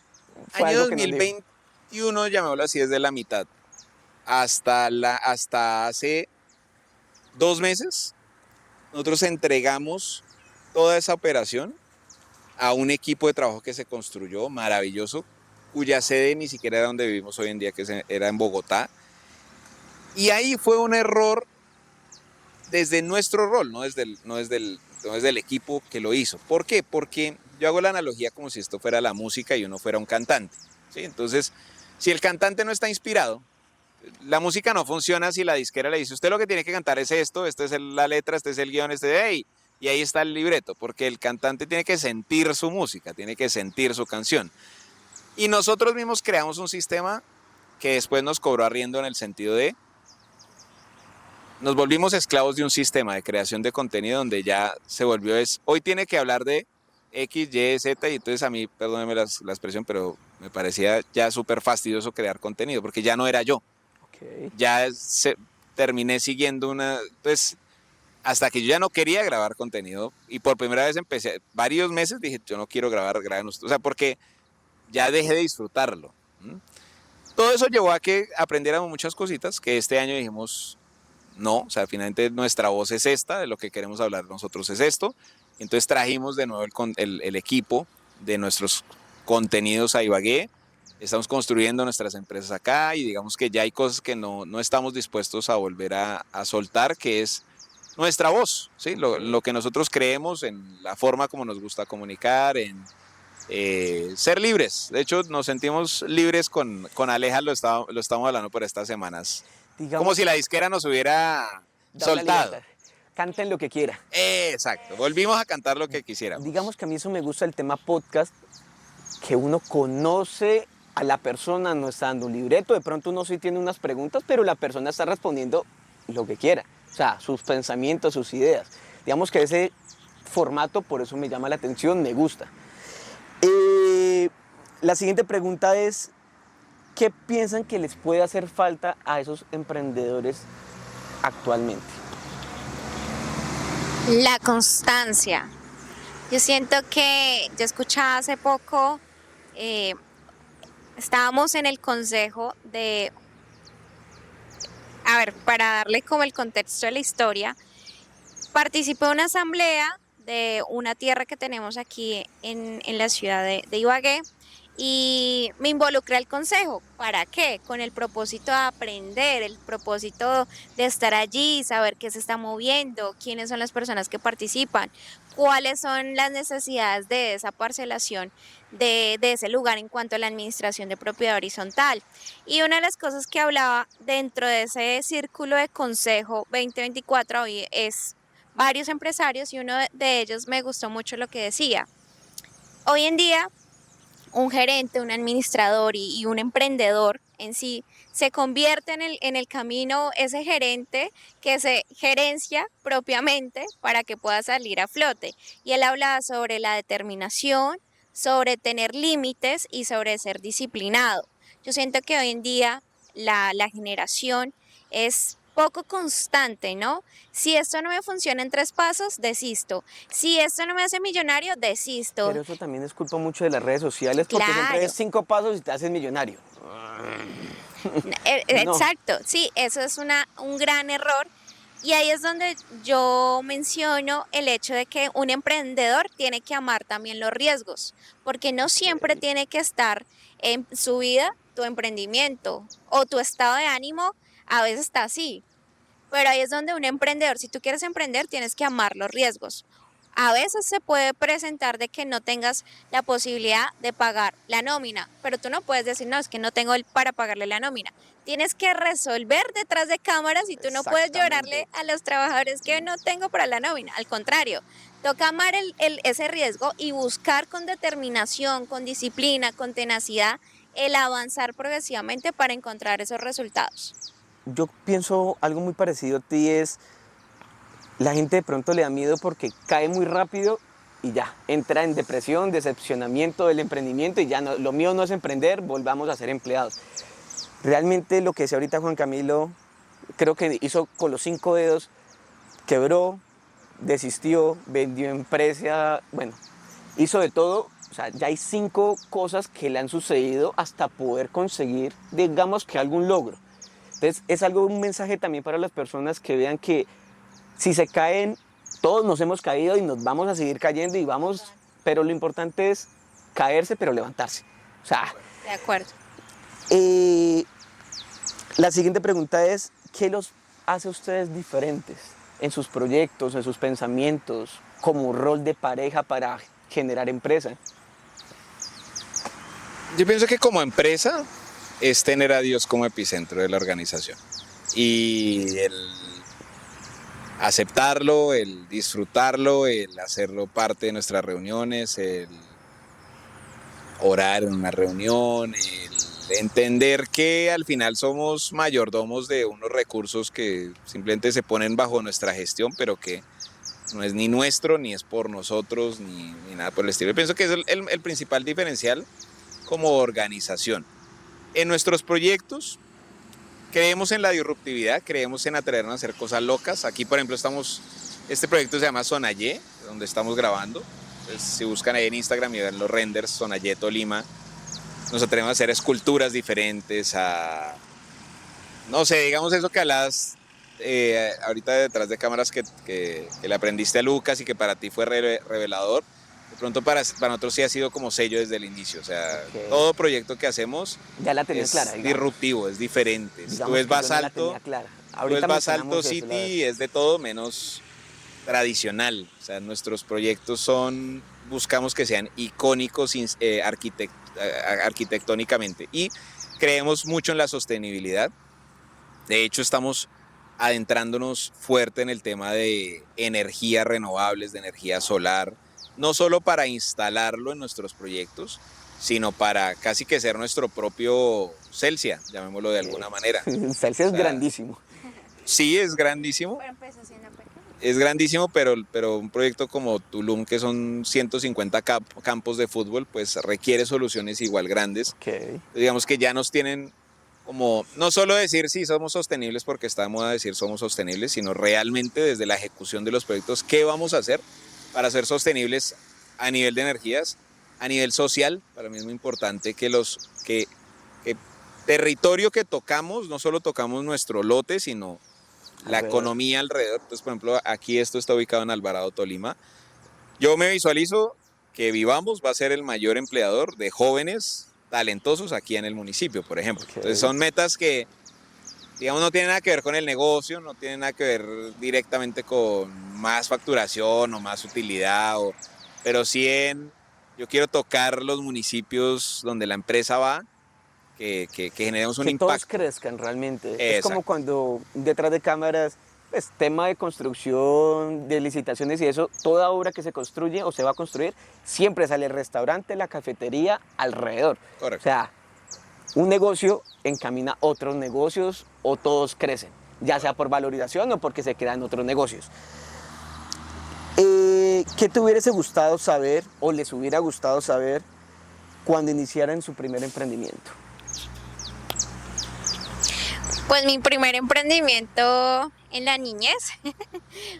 fue año algo que 2021, llamémoslo así, desde la mitad hasta hace 2 meses, nosotros entregamos toda esa operación a un equipo de trabajo que se construyó maravilloso, cuya sede ni siquiera era donde vivimos hoy en día, que era en Bogotá. Y ahí fue un error desde nuestro rol, no desde el equipo que lo hizo. ¿Por qué? Porque yo hago la analogía como si esto fuera la música y uno fuera un cantante, ¿sí? Entonces, si el cantante no está inspirado, la música no funciona si la disquera le dice, usted lo que tiene que cantar es esto, esta es la letra, este es el guión, y ahí está el libreto, porque el cantante tiene que sentir su música, tiene que sentir su canción. Y nosotros mismos creamos un sistema que después nos cobró arriendo en el sentido de nos volvimos esclavos de un sistema de creación de contenido donde ya se volvió hoy tiene que hablar de X, Y, Z, y entonces a mí, perdónenme la expresión, pero me parecía ya súper fastidioso crear contenido, porque ya no era yo. Okay. Ya terminé siguiendo entonces, hasta que yo ya no quería grabar contenido, y por primera vez empecé, varios meses dije, yo no quiero graben ustedes, o sea, porque ya dejé de disfrutarlo. Todo eso llevó a que aprendiéramos muchas cositas, que este año dijimos, no, o sea, finalmente nuestra voz es esta, de lo que queremos hablar nosotros es esto. Entonces trajimos de nuevo el equipo de nuestros contenidos a Ibagué, estamos construyendo nuestras empresas acá y digamos que ya hay cosas que no estamos dispuestos a volver a soltar, que es nuestra voz, ¿sí? Lo que nosotros creemos, en la forma como nos gusta comunicar, en ser libres. De hecho, nos sentimos libres con Aleja, lo estamos hablando por estas semanas. Digamos, Como si la disquera nos hubiera dado la soltado. libertad. Canten lo que quiera. Exacto, volvimos a cantar lo que quisiéramos. Digamos que a mí eso me gusta el tema podcast, que uno conoce a la persona, no está dando un libreto, de pronto uno sí tiene unas preguntas, pero la persona está respondiendo lo que quiera, o sea, sus pensamientos, sus ideas. Digamos que ese formato, por eso me llama la atención, me gusta. La siguiente pregunta es, ¿qué piensan que les puede hacer falta a esos emprendedores actualmente? La constancia. Yo siento que yo escuchaba hace poco, estábamos en el consejo de, a ver, para darle como el contexto de la historia, participé en una asamblea de una tierra que tenemos aquí en la ciudad de Ibagué y me involucré al consejo. ¿Para qué? Con el propósito de aprender, el propósito de estar allí, saber qué se está moviendo, quiénes son las personas que participan, cuáles son las necesidades de esa parcelación de ese lugar en cuanto a la administración de propiedad horizontal. Y una de las cosas que hablaba dentro de ese círculo de consejo 2024 hoy es varios empresarios y uno de ellos me gustó mucho lo que decía. Hoy en día un gerente, un administrador y un emprendedor en sí se convierte en el camino ese gerente que se gerencia propiamente para que pueda salir a flote. Y él hablaba sobre la determinación, sobre tener límites y sobre ser disciplinado. Yo siento que hoy en día la generación es poco constante, ¿no? Si esto no me funciona en 3 pasos, desisto. Si esto no me hace millonario, desisto. Pero eso también es culpa mucho de las redes sociales, porque siempre Claro. ves 5 pasos y te haces millonario. No. Exacto, sí, eso es un gran error. Y ahí es donde yo menciono el hecho de que un emprendedor tiene que amar también los riesgos, porque no siempre tiene que estar en su vida tu emprendimiento o tu estado de ánimo, a veces está así. Pero ahí es donde un emprendedor, si tú quieres emprender, tienes que amar los riesgos. A veces se puede presentar de que no tengas la posibilidad de pagar la nómina, pero tú no puedes decir, no, es que no tengo para pagarle la nómina. Tienes que resolver detrás de cámaras y tú no puedes llorarle a los trabajadores que no tengo para la nómina. Al contrario, toca amar ese riesgo y buscar con determinación, con disciplina, con tenacidad, el avanzar progresivamente para encontrar esos resultados. Yo pienso algo muy parecido a ti, es la gente de pronto le da miedo porque cae muy rápido y ya, entra en depresión, decepcionamiento del emprendimiento y ya no, lo mío no es emprender, volvamos a ser empleados. Realmente lo que decía ahorita Juan Camilo, creo que hizo con los 5 dedos, quebró, desistió, vendió empresa, bueno, hizo de todo. O sea, ya hay 5 cosas que le han sucedido hasta poder conseguir, digamos que algún logro. Entonces es algo, un mensaje también para las personas que vean que si se caen, todos nos hemos caído y nos vamos a seguir cayendo y vamos, pero lo importante es caerse pero levantarse. O sea, De acuerdo. La siguiente pregunta es, ¿qué los hace a ustedes diferentes en sus proyectos, en sus pensamientos, como rol de pareja para generar empresa? Yo pienso que como empresa es tener a Dios como epicentro de la organización y el aceptarlo, el disfrutarlo, el hacerlo parte de nuestras reuniones, el orar en una reunión, el entender que al final somos mayordomos de unos recursos que simplemente se ponen bajo nuestra gestión, pero que no es ni nuestro, ni es por nosotros, ni nada por el estilo. Yo pienso que es el principal diferencial como organización. En nuestros proyectos creemos en la disruptividad, creemos en atrevernos a hacer cosas locas. Aquí, por ejemplo, este proyecto se llama Sonayé, donde estamos grabando. Entonces, si buscan ahí en Instagram y ven los renders, Sonayé Tolima, nos atrevemos a hacer esculturas diferentes, no sé, digamos eso que hablabas ahorita detrás de cámaras que le aprendiste a Lucas y que para ti fue revelador. De pronto para nosotros sí ha sido como sello desde el inicio, o sea, todo proyecto que hacemos ya la es clara, disruptivo, es diferente. Digamos Tú ves que yo no la Basalto, tenía clara. tú Ahorita ves Basalto mencionamos eso, City, es de todo menos tradicional. O sea, nuestros proyectos son buscamos que sean icónicos arquitectónicamente y creemos mucho en la sostenibilidad. De hecho, estamos adentrándonos fuerte en el tema de energías renovables, de energía solar, no solo para instalarlo en nuestros proyectos, sino para casi que ser nuestro propio Celsia, llamémoslo de alguna manera. Celsius es grandísimo. Sí, es grandísimo. Pero empezó siendo pequeño. Es grandísimo, pero un proyecto como Tulum, que son 150 campos de fútbol, pues requiere soluciones igual grandes. Okay. Digamos que ya nos tienen como, no solo decir sí somos sostenibles porque está de moda decir somos sostenibles, sino realmente desde la ejecución de los proyectos, ¿qué vamos a hacer para ser sostenibles a nivel de energías, a nivel social? Para mí es muy importante que territorio que tocamos, no solo tocamos nuestro lote, sino la economía alrededor. Entonces, por ejemplo, aquí esto está ubicado en Alvarado, Tolima. Yo me visualizo que Vivamos va a ser el mayor empleador de jóvenes talentosos aquí en el municipio, por ejemplo. Okay. Entonces, son metas que, digamos, no tienen nada que ver con el negocio, no tienen nada que ver directamente con más facturación o más utilidad, pero sí yo quiero tocar los municipios donde la empresa va, que generemos un impacto. Que todos crezcan realmente. Exacto. Es como cuando detrás de cámaras, pues, tema de construcción, de licitaciones y eso, toda obra que se construye o se va a construir, siempre sale el restaurante, la cafetería alrededor. Correcto. O sea, un negocio encamina otros negocios o todos crecen, ya sea por valorización o porque se crean otros negocios. ¿Qué te hubiese gustado saber o les hubiera gustado saber cuando iniciaran su primer emprendimiento? Pues mi primer emprendimiento en la niñez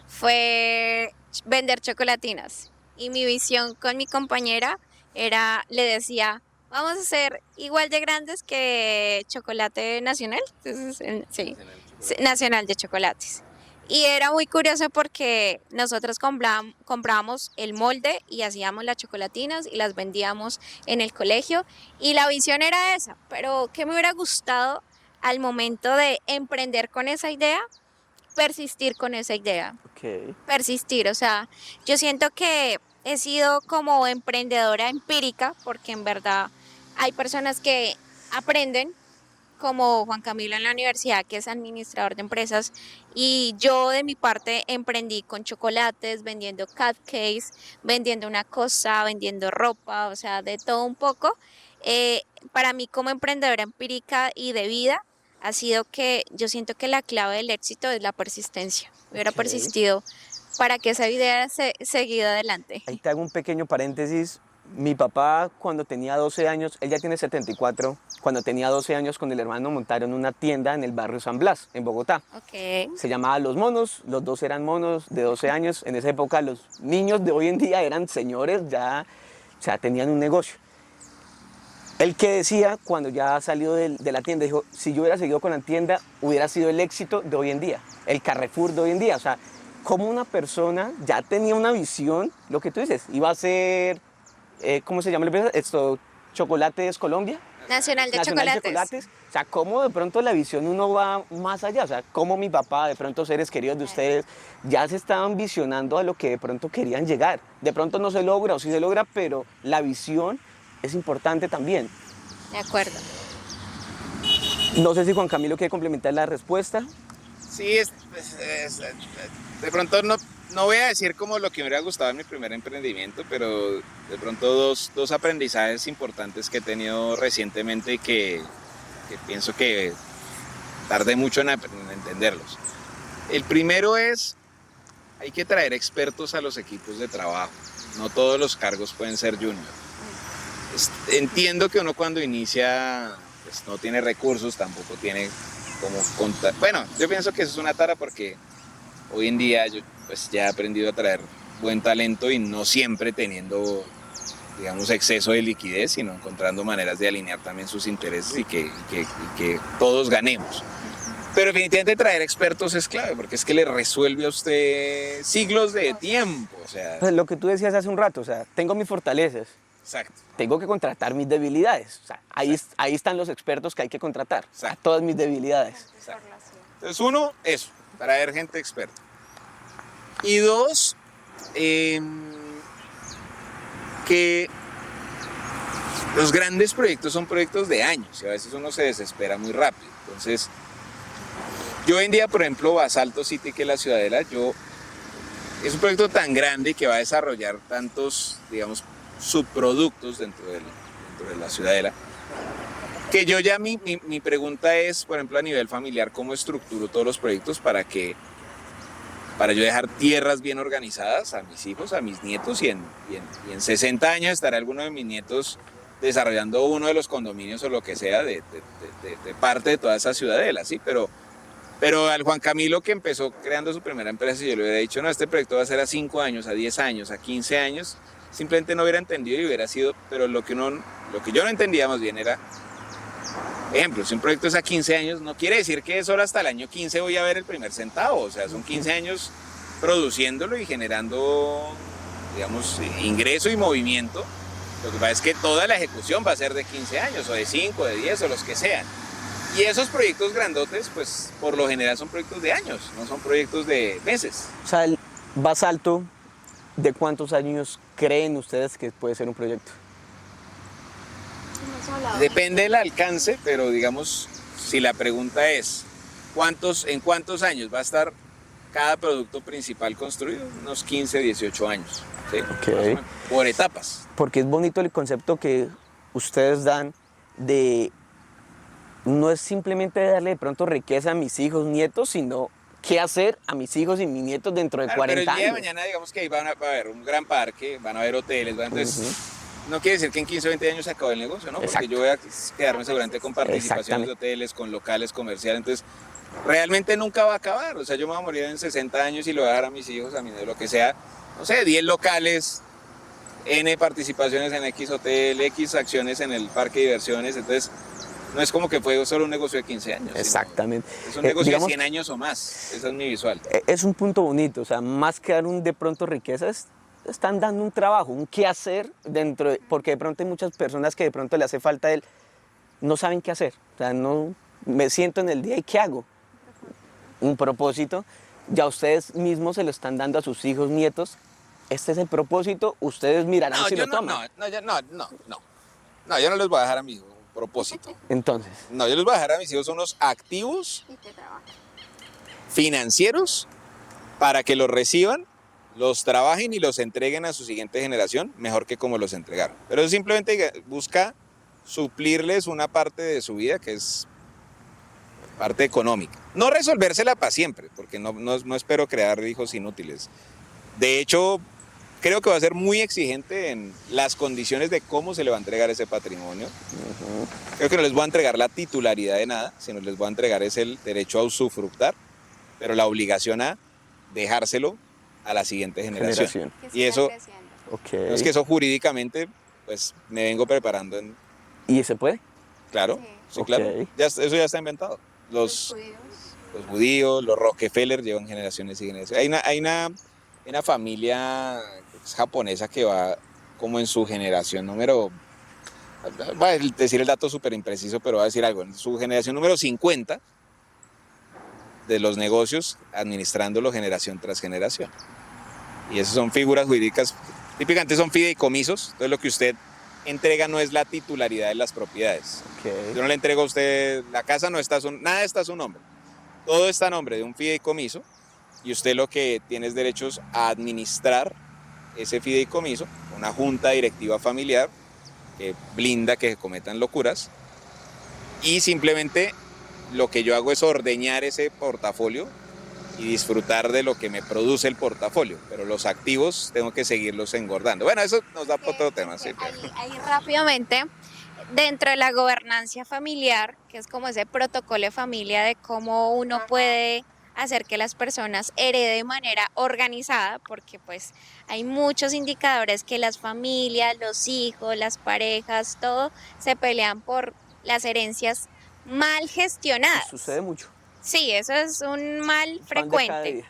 fue vender chocolatinas. Y mi visión con mi compañera era, le decía, vamos a ser igual de grandes que Chocolate Nacional. Entonces, sí, Nacional de Chocolates. Y era muy curioso porque nosotros comprábamos el molde y hacíamos las chocolatinas y las vendíamos en el colegio. Y la visión era esa, pero ¿qué me hubiera gustado al momento de emprender con esa idea? Persistir con esa idea. Okay. Persistir, o sea, yo siento que he sido como emprendedora empírica porque en verdad hay personas que aprenden, como Juan Camilo en la universidad, que es administrador de empresas, y yo de mi parte emprendí con chocolates, vendiendo cupcakes, vendiendo una cosa, vendiendo ropa, o sea, de todo un poco. Para mí como emprendedora empírica y de vida, ha sido que yo siento que la clave del éxito es la persistencia. Hubiera persistido para que esa idea seguido adelante. Ahí te hago un pequeño paréntesis. Mi papá, cuando tenía 12 años, él ya tiene 74, cuando tenía 12 años con el hermano montaron una tienda en el barrio San Blas, en Bogotá. Okay. Se llamaba Los Monos, los dos eran monos de 12 años. En esa época los niños de hoy en día eran señores, ya, o sea, tenían un negocio. Él que decía, cuando ya salió de la tienda, dijo, si yo hubiera seguido con la tienda, hubiera sido el éxito de hoy en día, el Carrefour de hoy en día. O sea, como una persona ya tenía una visión, lo que tú dices, iba a ser, ¿cómo se llama la empresa? Esto, Chocolates Colombia. Nacional de Chocolates. O sea, cómo de pronto la visión uno va más allá. O sea, cómo mi papá, de pronto seres queridos de ustedes, ya se estaban visionando a lo que de pronto querían llegar. De pronto no se logra o sí se logra, pero la visión es importante también. De acuerdo. No sé si Juan Camilo quiere complementar la respuesta. Sí, de pronto no voy a decir como lo que me hubiera gustado en mi primer emprendimiento, pero de pronto dos aprendizajes importantes que he tenido recientemente y que pienso que tardé mucho en entenderlos. El primero es, hay que traer expertos a los equipos de trabajo. No todos los cargos pueden ser junior. Entiendo que uno cuando inicia pues no tiene recursos, tampoco tiene como contar. Bueno, yo pienso que eso es una tara porque hoy en día yo pues ya he aprendido a traer buen talento y no siempre teniendo, digamos, exceso de liquidez, sino encontrando maneras de alinear también sus intereses y que todos ganemos. Pero definitivamente traer expertos es clave, porque es que le resuelve a usted siglos de tiempo. O sea, pues lo que tú decías hace un rato, o sea, tengo mis fortalezas. Exacto. Tengo que contratar mis debilidades. O sea, ahí están los expertos que hay que contratar. Exacto. A todas mis debilidades. Exacto. Entonces, uno, eso, traer gente experta. Y dos, que los grandes proyectos son proyectos de años y a veces uno se desespera muy rápido. Entonces, yo hoy en día, por ejemplo, Basalto City, que es la Ciudadela, es un proyecto tan grande que va a desarrollar tantos, digamos, subproductos dentro de la Ciudadela, que yo ya mi pregunta es, por ejemplo, a nivel familiar, ¿cómo estructuro todos los proyectos para yo dejar tierras bien organizadas a mis hijos, a mis nietos, y en 60 años estará alguno de mis nietos desarrollando uno de los condominios o lo que sea de parte de toda esa Ciudadela, ¿sí? Pero al Juan Camilo, que empezó creando su primera empresa, yo le hubiera dicho, no, este proyecto va a ser a 5 años, a 10 años, a 15 años, simplemente no hubiera entendido y hubiera sido, pero lo que yo no entendía más bien era, ejemplo, si un proyecto es a 15 años, no quiere decir que solo hasta el año 15 voy a ver el primer centavo, o sea, son 15 años produciéndolo y generando, digamos, ingreso y movimiento. Lo que pasa es que toda la ejecución va a ser de 15 años, o de 5, de 10, o los que sean. Y esos proyectos grandotes, pues, por lo general son proyectos de años, no son proyectos de meses. O sea, el Basalto, ¿de cuántos años creen ustedes que puede ser un proyecto? Depende del alcance, pero digamos, si la pregunta es, ¿en cuántos años va a estar cada producto principal construido? Unos 15, 18 años, ¿sí? Okay. Por etapas. Porque es bonito el concepto que ustedes dan de, no es simplemente darle de pronto riqueza a mis hijos, nietos, sino qué hacer a mis hijos y mis nietos dentro de Claro, 40 pero el día años. de mañana, digamos que ahí va a haber un gran parque, van a haber hoteles, entonces no quiere decir que en 15 o 20 años se acabe el negocio, ¿no? Porque Exacto. yo voy a quedarme seguramente con participaciones de hoteles, con locales comerciales, entonces realmente nunca va a acabar, o sea, yo me voy a morir en 60 años y lo voy a dejar a mis hijos, a mí lo que sea, no sé, 10 locales, N participaciones en X hotel, X acciones en el parque de diversiones, entonces no es como que fue solo un negocio de 15 años. Exactamente. Es un negocio Digamos, de 100 años o más, esa es mi visual. Es un punto bonito, o sea, más que dar un de pronto riqueza, están dando un trabajo, un qué hacer porque de pronto hay muchas personas que de pronto le hace falta no saben qué hacer, o sea, no me siento en el día y ¿qué hago? Un propósito, ya ustedes mismos se lo están dando a sus hijos, nietos, este es el propósito, ustedes mirarán si lo toman. No, yo no les voy a dejar a mis hijos un propósito. Entonces, No, yo les voy a dejar a mis hijos unos activos financieros para que los reciban, los trabajen y los entreguen a su siguiente generación mejor que como los entregaron. Pero eso simplemente busca suplirles una parte de su vida que es parte económica. No resolvérsela para siempre, porque no espero crear hijos inútiles. De hecho, creo que va a ser muy exigente en las condiciones de cómo se le va a entregar ese patrimonio. Creo que no les voy a entregar la titularidad de nada, sino les voy a entregar es el derecho a usufructar, pero la obligación a dejárselo a la siguiente generación. Y eso, okay. no es que eso jurídicamente, pues me vengo preparando. ¿Y se puede? Claro, sí, Okay. claro. Eso ya está inventado. Los judíos, los Rockefeller llevan generaciones y generaciones. Hay una familia japonesa que va como en su generación número, voy a decir el dato súper impreciso, pero voy a decir algo, en su generación número 50 de los negocios, administrándolo generación tras generación. Y esas son figuras jurídicas, típicamente son fideicomisos, entonces lo que usted entrega no es la titularidad de las propiedades. Okay. Yo no le entrego a usted, la casa no está, nada está a su nombre, todo está a nombre de un fideicomiso, y usted lo que tiene es derechos a administrar ese fideicomiso, una junta directiva familiar que blinda que se cometan locuras, y simplemente lo que yo hago es ordeñar ese portafolio y disfrutar de lo que me produce el portafolio, pero los activos tengo que seguirlos engordando. Bueno, eso nos da para otro tema. Sí, ahí rápidamente, dentro de la gobernancia familiar, que es como ese protocolo de familia de cómo uno puede hacer que las personas hereden de manera organizada, porque pues hay muchos indicadores que las familias, los hijos, las parejas, todo se pelean por las herencias mal gestionadas. Sucede mucho. Sí, eso es un mal frecuente.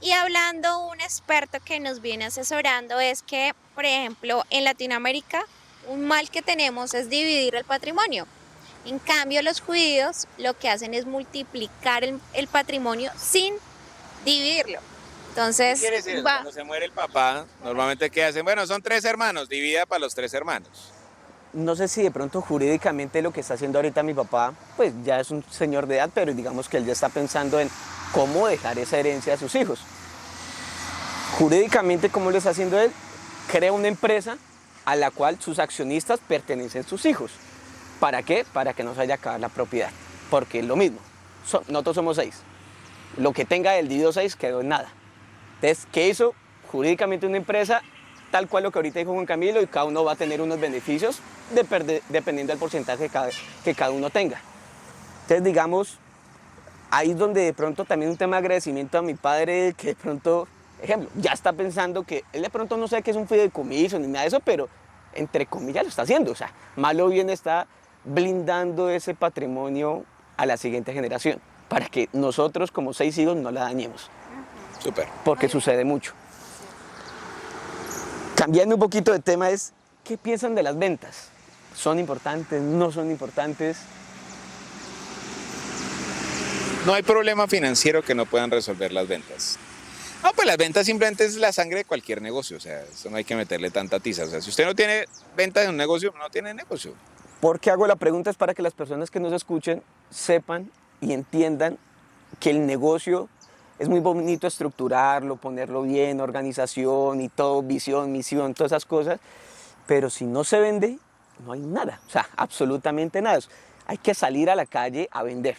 Y hablando un experto que nos viene asesorando es que, por ejemplo, en Latinoamérica un mal que tenemos es dividir el patrimonio. En cambio, los judíos lo que hacen es multiplicar el patrimonio sin dividirlo. ¿Qué Entonces, quiere decir eso? va, Cuando se muere el papá, normalmente ¿qué hacen? Bueno, son 3 hermanos, divida para los 3 hermanos. No sé si de pronto jurídicamente lo que está haciendo ahorita mi papá, pues ya es un señor de edad, pero digamos que él ya está pensando en cómo dejar esa herencia a sus hijos. Jurídicamente, ¿cómo lo está haciendo él? Crea una empresa a la cual sus accionistas pertenecen sus hijos. ¿Para qué? Para que no se vaya a acabar la propiedad. Porque es lo mismo. Nosotros somos 6. Lo que tenga él dividido 6 quedó en nada. Entonces, ¿qué hizo? Jurídicamente una empresa, tal cual lo que ahorita dijo Juan Camilo, y cada uno va a tener unos beneficios dependiendo del porcentaje que cada uno tenga. Entonces, digamos, ahí es donde de pronto también un tema de agradecimiento a mi padre, que de pronto, ejemplo, ya está pensando que él de pronto no sabe que es un fideicomiso ni nada de eso, pero entre comillas lo está haciendo. O sea, mal o bien está blindando ese patrimonio a la siguiente generación, para que nosotros como 6 hijos no la dañemos, Súper. porque sucede mucho. Cambiando un poquito de tema es, ¿qué piensan de las ventas? ¿Son importantes? ¿No son importantes? No hay problema financiero que no puedan resolver las ventas. No, pues las ventas simplemente es la sangre de cualquier negocio, o sea, eso no hay que meterle tanta tiza. O sea, si usted no tiene venta de un negocio, no tiene negocio. ¿Por qué hago la pregunta? Es para que las personas que nos escuchen sepan y entiendan que el negocio es muy bonito estructurarlo, ponerlo bien, organización y todo, visión, misión, todas esas cosas, pero si no se vende, no hay nada, o sea, absolutamente nada. Hay que salir a la calle a vender,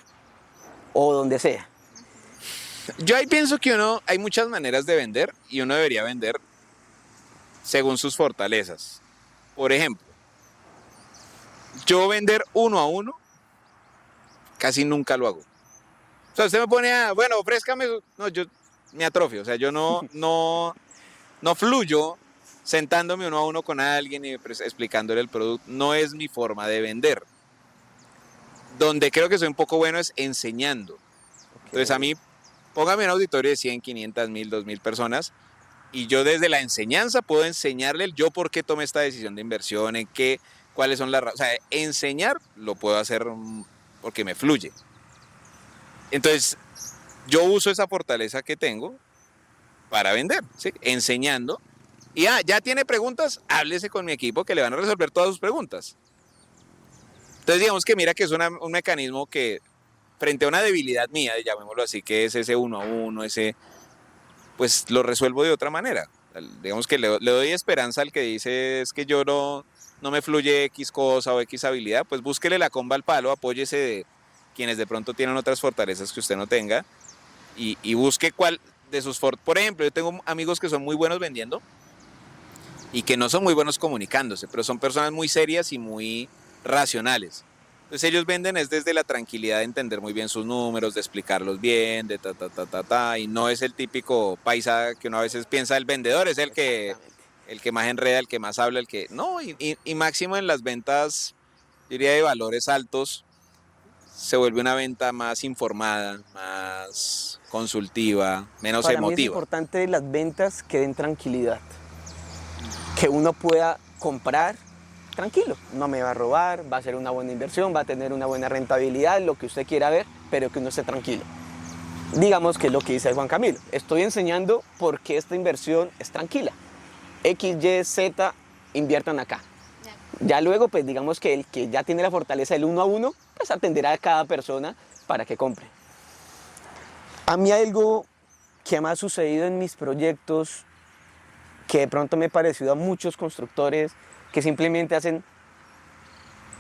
o donde sea. Yo ahí pienso que hay muchas maneras de vender y uno debería vender según sus fortalezas. Por ejemplo, yo vender uno a uno casi nunca lo hago. O sea, usted me pone bueno, ofrézcame, no, yo me atrofio, o sea, yo no fluyo sentándome uno a uno con alguien y explicándole el producto, no es mi forma de vender. Donde creo que soy un poco bueno es enseñando. Entonces a mí, póngame un auditorio de 100, 500, 1000, 2000 personas y yo desde la enseñanza puedo enseñarle el yo por qué tomé esta decisión de inversión, en qué, cuáles son las razones. O sea, enseñar lo puedo hacer porque me fluye. Entonces, yo uso esa fortaleza que tengo para vender, ¿sí? Enseñando. Y ya tiene preguntas, háblese con mi equipo que le van a resolver todas sus preguntas. Entonces, digamos que mira que es un mecanismo que, frente a una debilidad mía, llamémoslo así, que es ese uno a uno, pues lo resuelvo de otra manera. Digamos que le doy esperanza al que dice es que yo no me fluye X cosa o X habilidad, pues búsquele la comba al palo, apóyese de quienes de pronto tienen otras fortalezas que usted no tenga y busque cuál de sus fortalezas. Por ejemplo, yo tengo amigos que son muy buenos vendiendo y que no son muy buenos comunicándose, pero son personas muy serias y muy racionales. Entonces ellos venden es desde la tranquilidad de entender muy bien sus números, de explicarlos bien, de y no es el típico paisa que uno a veces piensa el vendedor, es el que más enreda, el que más habla, el que... No, y máximo en las ventas, diría de valores altos, se vuelve una venta más informada, más consultiva, menos Para mí es emotiva. importante las ventas que den tranquilidad, que uno pueda comprar tranquilo, no me va a robar, va a ser una buena inversión, va a tener una buena rentabilidad, lo que usted quiera ver, pero que uno esté tranquilo. Digamos que es lo que dice Juan Camilo, estoy enseñando por qué esta inversión es tranquila. X, Y, Z, inviertan acá. Ya luego, pues digamos que el que ya tiene la fortaleza del uno a uno, pues atenderá a cada persona para que compre. A mí hay algo que me ha sucedido en mis proyectos que de pronto me ha parecido a muchos constructores que simplemente hacen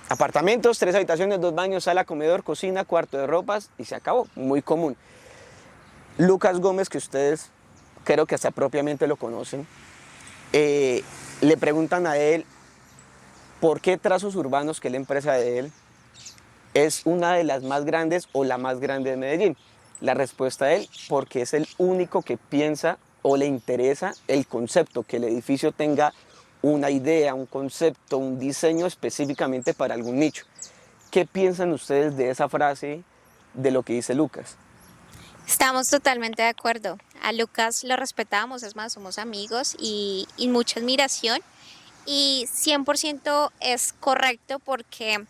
apartamentos, 3 habitaciones, 2 baños, sala, comedor, cocina, cuarto de ropas y se acabó, muy común. Lucas Gómez, que ustedes creo que hasta propiamente lo conocen, le preguntan a él por qué Trazos Urbanos, que es la empresa de él, es una de las más grandes o la más grande de Medellín. La respuesta de él, porque es el único que piensa o le interesa el concepto, que el edificio tenga una idea, un concepto, un diseño específicamente para algún nicho. ¿Qué piensan ustedes de esa frase, de lo que dice Lucas? estamos totalmente de acuerdo. A Lucas lo respetamos, es más, somos amigos y mucha admiración. Y 100% es correcto porque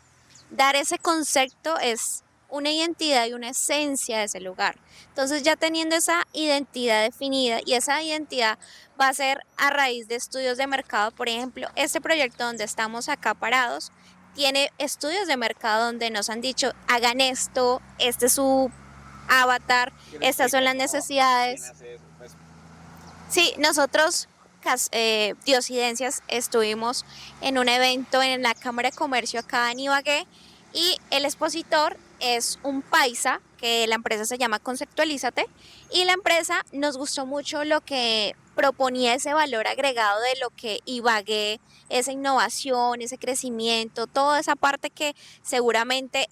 dar ese concepto es una identidad y una esencia de ese lugar. Entonces ya teniendo esa identidad definida y esa identidad va a ser a raíz de estudios de mercado. Por ejemplo, este proyecto donde estamos acá parados tiene estudios de mercado donde nos han dicho, hagan esto, este es su avatar, estas son las necesidades. Sí, nosotros, Diosidencias, estuvimos en un evento en la Cámara de Comercio acá en Ibagué y el expositor es un paisa, que la empresa se llama Conceptualízate, y la empresa nos gustó mucho lo que proponía ese valor agregado de lo que Ibagué, esa innovación, ese crecimiento, toda esa parte que seguramente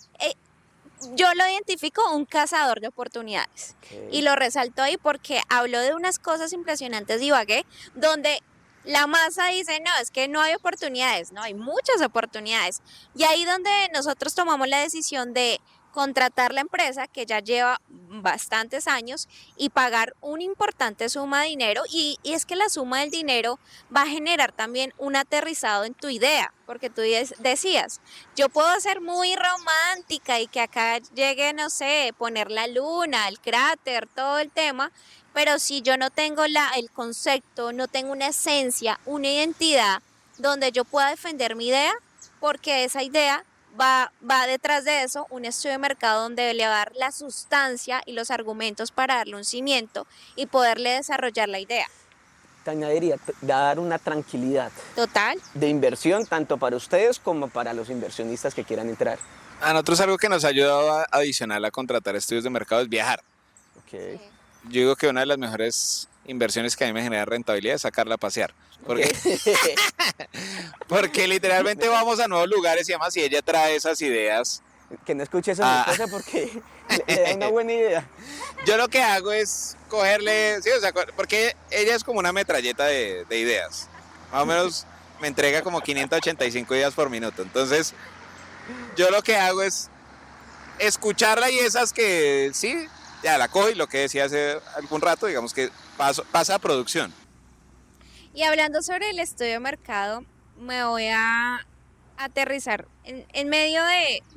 yo lo identifico un cazador de oportunidades. Y Ok. lo resalto ahí porque habló de unas cosas impresionantes de Ibagué, donde la masa dice, no, es que no hay oportunidades, no, hay muchas oportunidades. Y ahí donde nosotros tomamos la decisión de contratar la empresa que ya lleva bastantes años y pagar una importante suma de dinero. Y es que la suma del dinero va a generar también un aterrizado en tu idea, porque tú decías, yo puedo ser muy romántica y que acá llegue, no sé, poner la luna, el cráter, todo el tema, pero si yo no tengo el concepto, no tengo una esencia, una identidad donde yo pueda defender mi idea, porque esa idea va detrás de eso un estudio de mercado donde le va a dar la sustancia y los argumentos para darle un cimiento y poderle desarrollar la idea. Te añadiría, dar una tranquilidad Total. de inversión tanto para ustedes como para los inversionistas que quieran entrar. A nosotros algo que nos ha ayudado adicional a contratar estudios de mercado es viajar. Ok. Sí. Yo digo que una de las mejores inversiones que a mí me genera rentabilidad es sacarla a pasear. Porque, porque literalmente vamos a nuevos lugares y además si ella trae esas ideas. Que no escuche eso a mi Ah, esposa porque le da una buena idea. yo lo que hago es cogerle, sí, o sea, porque ella es como una metralleta de ideas. Más o menos me entrega como 585 ideas por minuto. Entonces, yo lo que hago es escucharla y esas que sí, ya la cojo y lo que decía hace algún rato, digamos que pasa a producción. Y hablando sobre el estudio de mercado, me voy a aterrizar en medio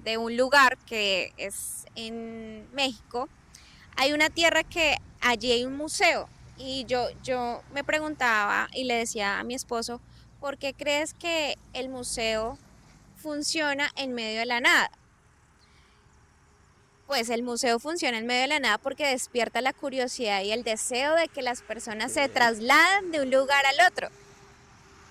de un lugar que es en México. Hay una tierra que allí hay un museo y yo me preguntaba y le decía a mi esposo, ¿por qué crees que el museo funciona en medio de la nada? Pues el museo funciona en medio de la nada porque despierta la curiosidad y el deseo de que las personas se trasladen de un lugar al otro.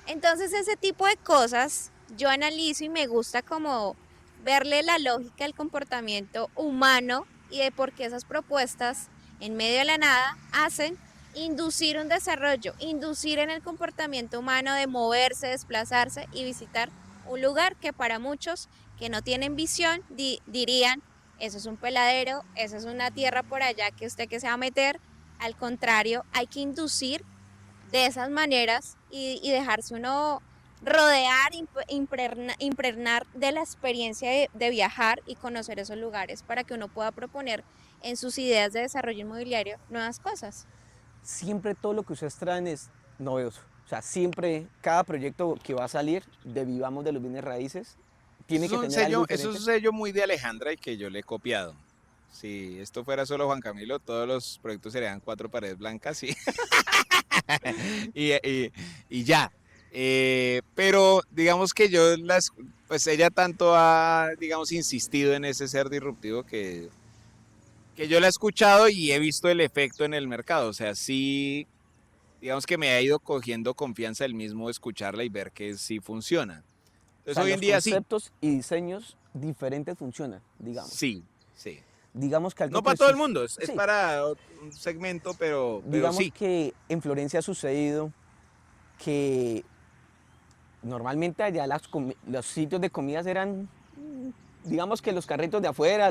Entonces ese tipo de cosas yo analizo y me gusta como verle la lógica del comportamiento humano y de por qué esas propuestas en medio de la nada hacen inducir un desarrollo, inducir en el comportamiento humano de moverse, desplazarse y visitar un lugar que para muchos que no tienen visión dirían, eso es un peladero, eso es una tierra por allá que usted que se va a meter. Al contrario, hay que inducir de esas maneras y dejarse uno rodear, impregnar de la experiencia de viajar y conocer esos lugares para que uno pueda proponer en sus ideas de desarrollo inmobiliario nuevas cosas. Siempre todo lo que ustedes traen es novedoso. O sea, siempre cada proyecto que va a salir de Vivamos de los Bienes Raíces tiene que tener algo Eso es diferente. un sello muy de Alejandra y que yo le he copiado. Si esto fuera solo Juan Camilo, todos los proyectos serían 4 paredes blancas y, y- y ya. Pero digamos que pues ella tanto ha, digamos, insistido en ese ser disruptivo que yo la he escuchado y he visto el efecto en el mercado. O sea, sí, digamos que me ha ido cogiendo confianza el mismo escucharla y ver que sí funciona. O Entonces sea, hoy en los día sí, conceptos y diseños diferentes funcionan, digamos. sí, sí. Digamos que algo No que para todo el mundo, es sí, para un segmento, pero digamos sí. que en Florencia ha sucedido que normalmente allá los sitios de comidas eran, digamos que los carritos de afuera,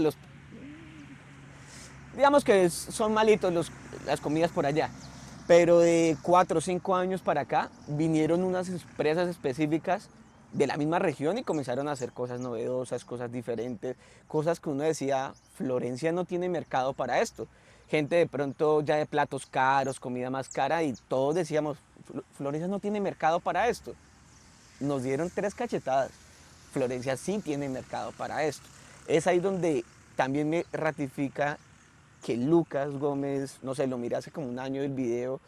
digamos que son malitos las comidas por allá. Pero de 4 o 5 años para acá vinieron unas empresas específicas de la misma región y comenzaron a hacer cosas novedosas, cosas diferentes, cosas que uno decía, Florencia no tiene mercado para esto. Gente de pronto ya de platos caros, comida más cara y todos decíamos, Florencia no tiene mercado para esto. Nos dieron 3 cachetadas. Florencia sí tiene mercado para esto. Es ahí donde también me ratifica que Lucas Gómez, no sé, lo miré hace como un año el video,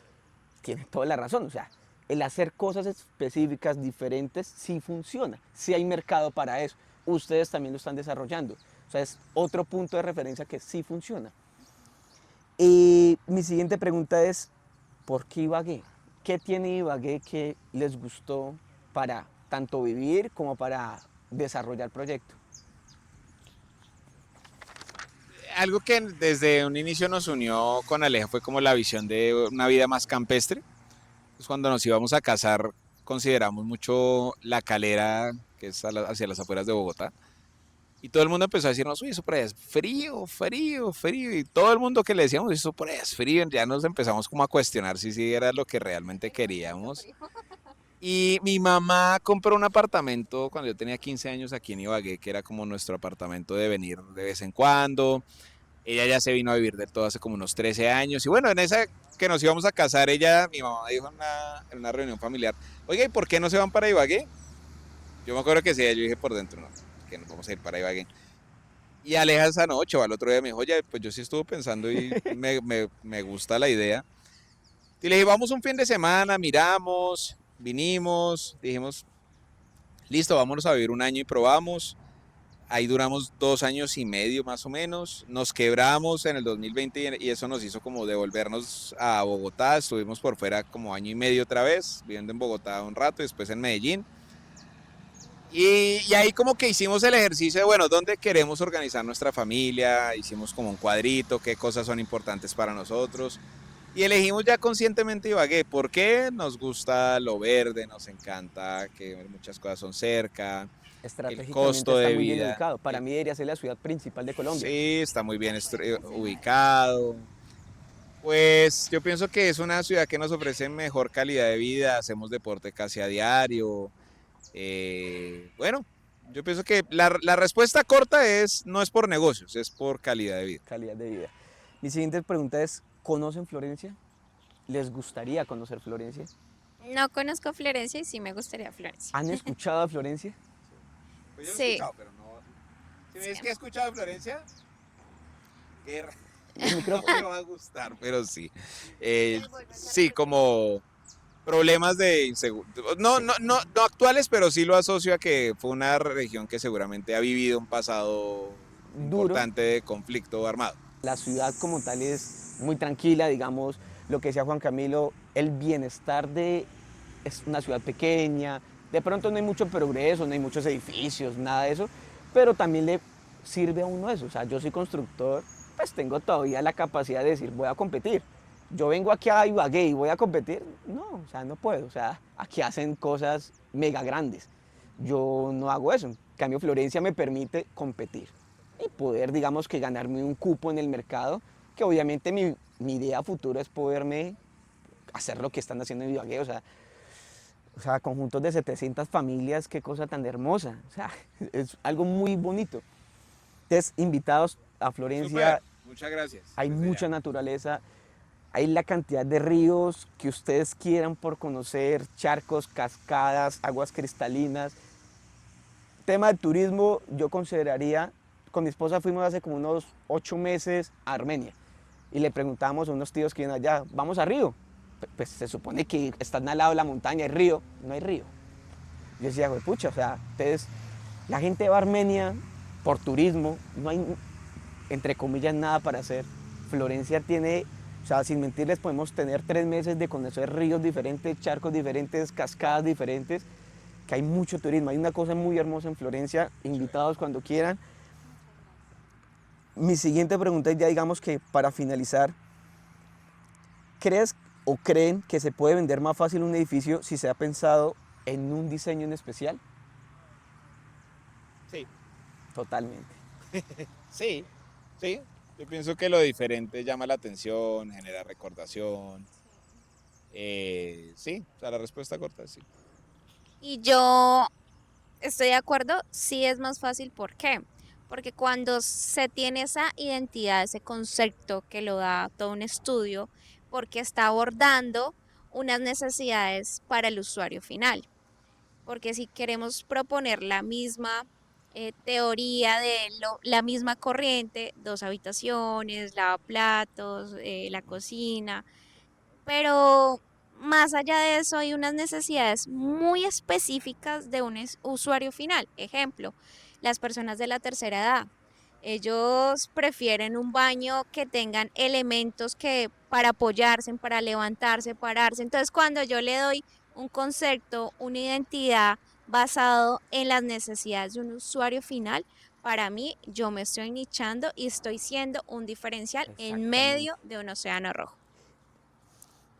tiene toda la razón. O sea, el hacer cosas específicas, diferentes, sí funciona. Sí hay mercado para eso. Ustedes también lo están desarrollando. O sea, es otro punto de referencia que sí funciona. Y mi siguiente pregunta es, ¿por qué Ibagué? ¿Qué tiene Ibagué que les gustó para tanto vivir como para desarrollar proyecto? Algo que desde un inicio nos unió con Aleja fue como la visión de una vida más campestre. Pues cuando nos íbamos a casar consideramos mucho La Calera, que es hacia las afueras de Bogotá. Y todo el mundo empezó a decirnos, uy, eso por allá es frío, frío, frío. Y todo el mundo que le decíamos, eso por allá es frío, ya nos empezamos como a cuestionar si sí era lo que realmente queríamos. Y mi mamá compró un apartamento cuando yo tenía 15 años aquí en Ibagué, que era como nuestro apartamento de venir de vez en cuando. Ella ya se vino a vivir del todo hace como unos 13 años. Y bueno, en esa que nos íbamos a casar, mi mamá dijo en una reunión familiar, oiga, ¿y por qué no se van para Ibagué? Yo me acuerdo que sí, yo dije por dentro, no, que nos vamos a ir para Ibagué. Y Aleja esa noche o al otro día me dijo, oye, pues yo sí estuve pensando y me gusta la idea. Y le dije, vamos un fin de semana, miramos, vinimos, dijimos, listo, vámonos a vivir un año y probamos. Ahí duramos 2 años y medio más o menos. Nos quebramos en el 2020 y eso nos hizo como devolvernos a Bogotá. Estuvimos por fuera como año y medio otra vez, viviendo en Bogotá un rato y después en Medellín. Y ahí como que hicimos el ejercicio de, bueno, ¿dónde queremos organizar nuestra familia? Hicimos como un cuadrito, qué cosas son importantes para nosotros. Y elegimos ya conscientemente Ibagué. ¿Por qué? Nos gusta lo verde, nos encanta que muchas cosas son cerca, el Estratégicamente costo está de muy bien vida. ubicado. Para mí debería ser la ciudad principal de Colombia. Sí, está muy bien ubicado. Pues yo pienso que es una ciudad que nos ofrece mejor calidad de vida, hacemos deporte casi a diario. Bueno, yo pienso que la respuesta corta es, no es por negocios, es por calidad de vida. Calidad de vida. Mi siguiente pregunta es, ¿conocen Florencia? ¿Les gustaría conocer Florencia? No conozco Florencia y sí me gustaría Florencia. ¿Han escuchado a Florencia? Pues yo lo he Sí, escuchado, pero no. Si me sí. dices que he escuchado de Florencia, guerra. El No micrófono. me va a gustar, pero sí. Sí, como problemas de inseguridad. No, Sí. no, no, no actuales, pero sí lo asocio a que fue una región que seguramente ha vivido un pasado Duro. importante de conflicto armado. La ciudad como tal es muy tranquila, digamos, lo que decía Juan Camilo, el bienestar de... Es una ciudad pequeña, de pronto no hay mucho progreso, no hay muchos edificios, nada de eso, pero también le sirve a uno eso. O sea, yo soy constructor, pues tengo todavía la capacidad de decir, voy a competir. Yo vengo aquí a Ibagué y voy a competir. No, o sea, no puedo. O sea, aquí hacen cosas mega grandes. Yo no hago eso. En cambio, Florencia me permite competir y poder, digamos, que ganarme un cupo en el mercado, que obviamente mi idea futuro es poderme hacer lo que están haciendo en Ibagué. O sea, conjuntos de 700 familias, qué cosa tan hermosa. O sea, es algo muy bonito. Entonces, invitados a Florencia, Súper, muchas gracias. hay Desde mucha ya. naturaleza, hay la cantidad de ríos que ustedes quieran por conocer, charcos, cascadas, aguas cristalinas. Tema de turismo, yo consideraría, con mi esposa fuimos hace como unos 8 meses a Armenia y le preguntábamos a unos tíos que vienen allá, ¿vamos a Río? Pues se supone que están al lado de la montaña, hay río, no hay río. Yo decía, pucha, o sea, ustedes, la gente va a Armenia por turismo, no hay, entre comillas, nada para hacer. Florencia tiene, o sea, sin mentirles, podemos tener 3 meses de conocer ríos diferentes, charcos diferentes, cascadas diferentes, que hay mucho turismo. Hay una cosa muy hermosa en Florencia, invitados cuando quieran. Mi siguiente pregunta es ya digamos que para finalizar, ¿crees o creen que se puede vender más fácil un edificio si se ha pensado en un diseño en especial? Sí, Totalmente. sí, sí. Yo pienso que lo diferente llama la atención, genera recordación. Sí, o sea, la respuesta corta es sí. Y yo estoy de acuerdo, sí es más fácil. ¿Por qué? Porque cuando se tiene esa identidad, ese concepto que lo da todo un estudio, porque está abordando unas necesidades para el usuario final. Porque si queremos proponer la misma teoría de la misma corriente, 2 habitaciones, lavaplatos, la cocina, pero más allá de eso hay unas necesidades muy específicas de un usuario final. Ejemplo, las personas de la tercera edad. Ellos prefieren un baño que tengan elementos que para apoyarse, para levantarse, pararse. Entonces, cuando yo le doy un concepto, una identidad basado en las necesidades de un usuario final, para mí yo me estoy nichando y estoy siendo un diferencial en medio Exactamente. de un océano rojo.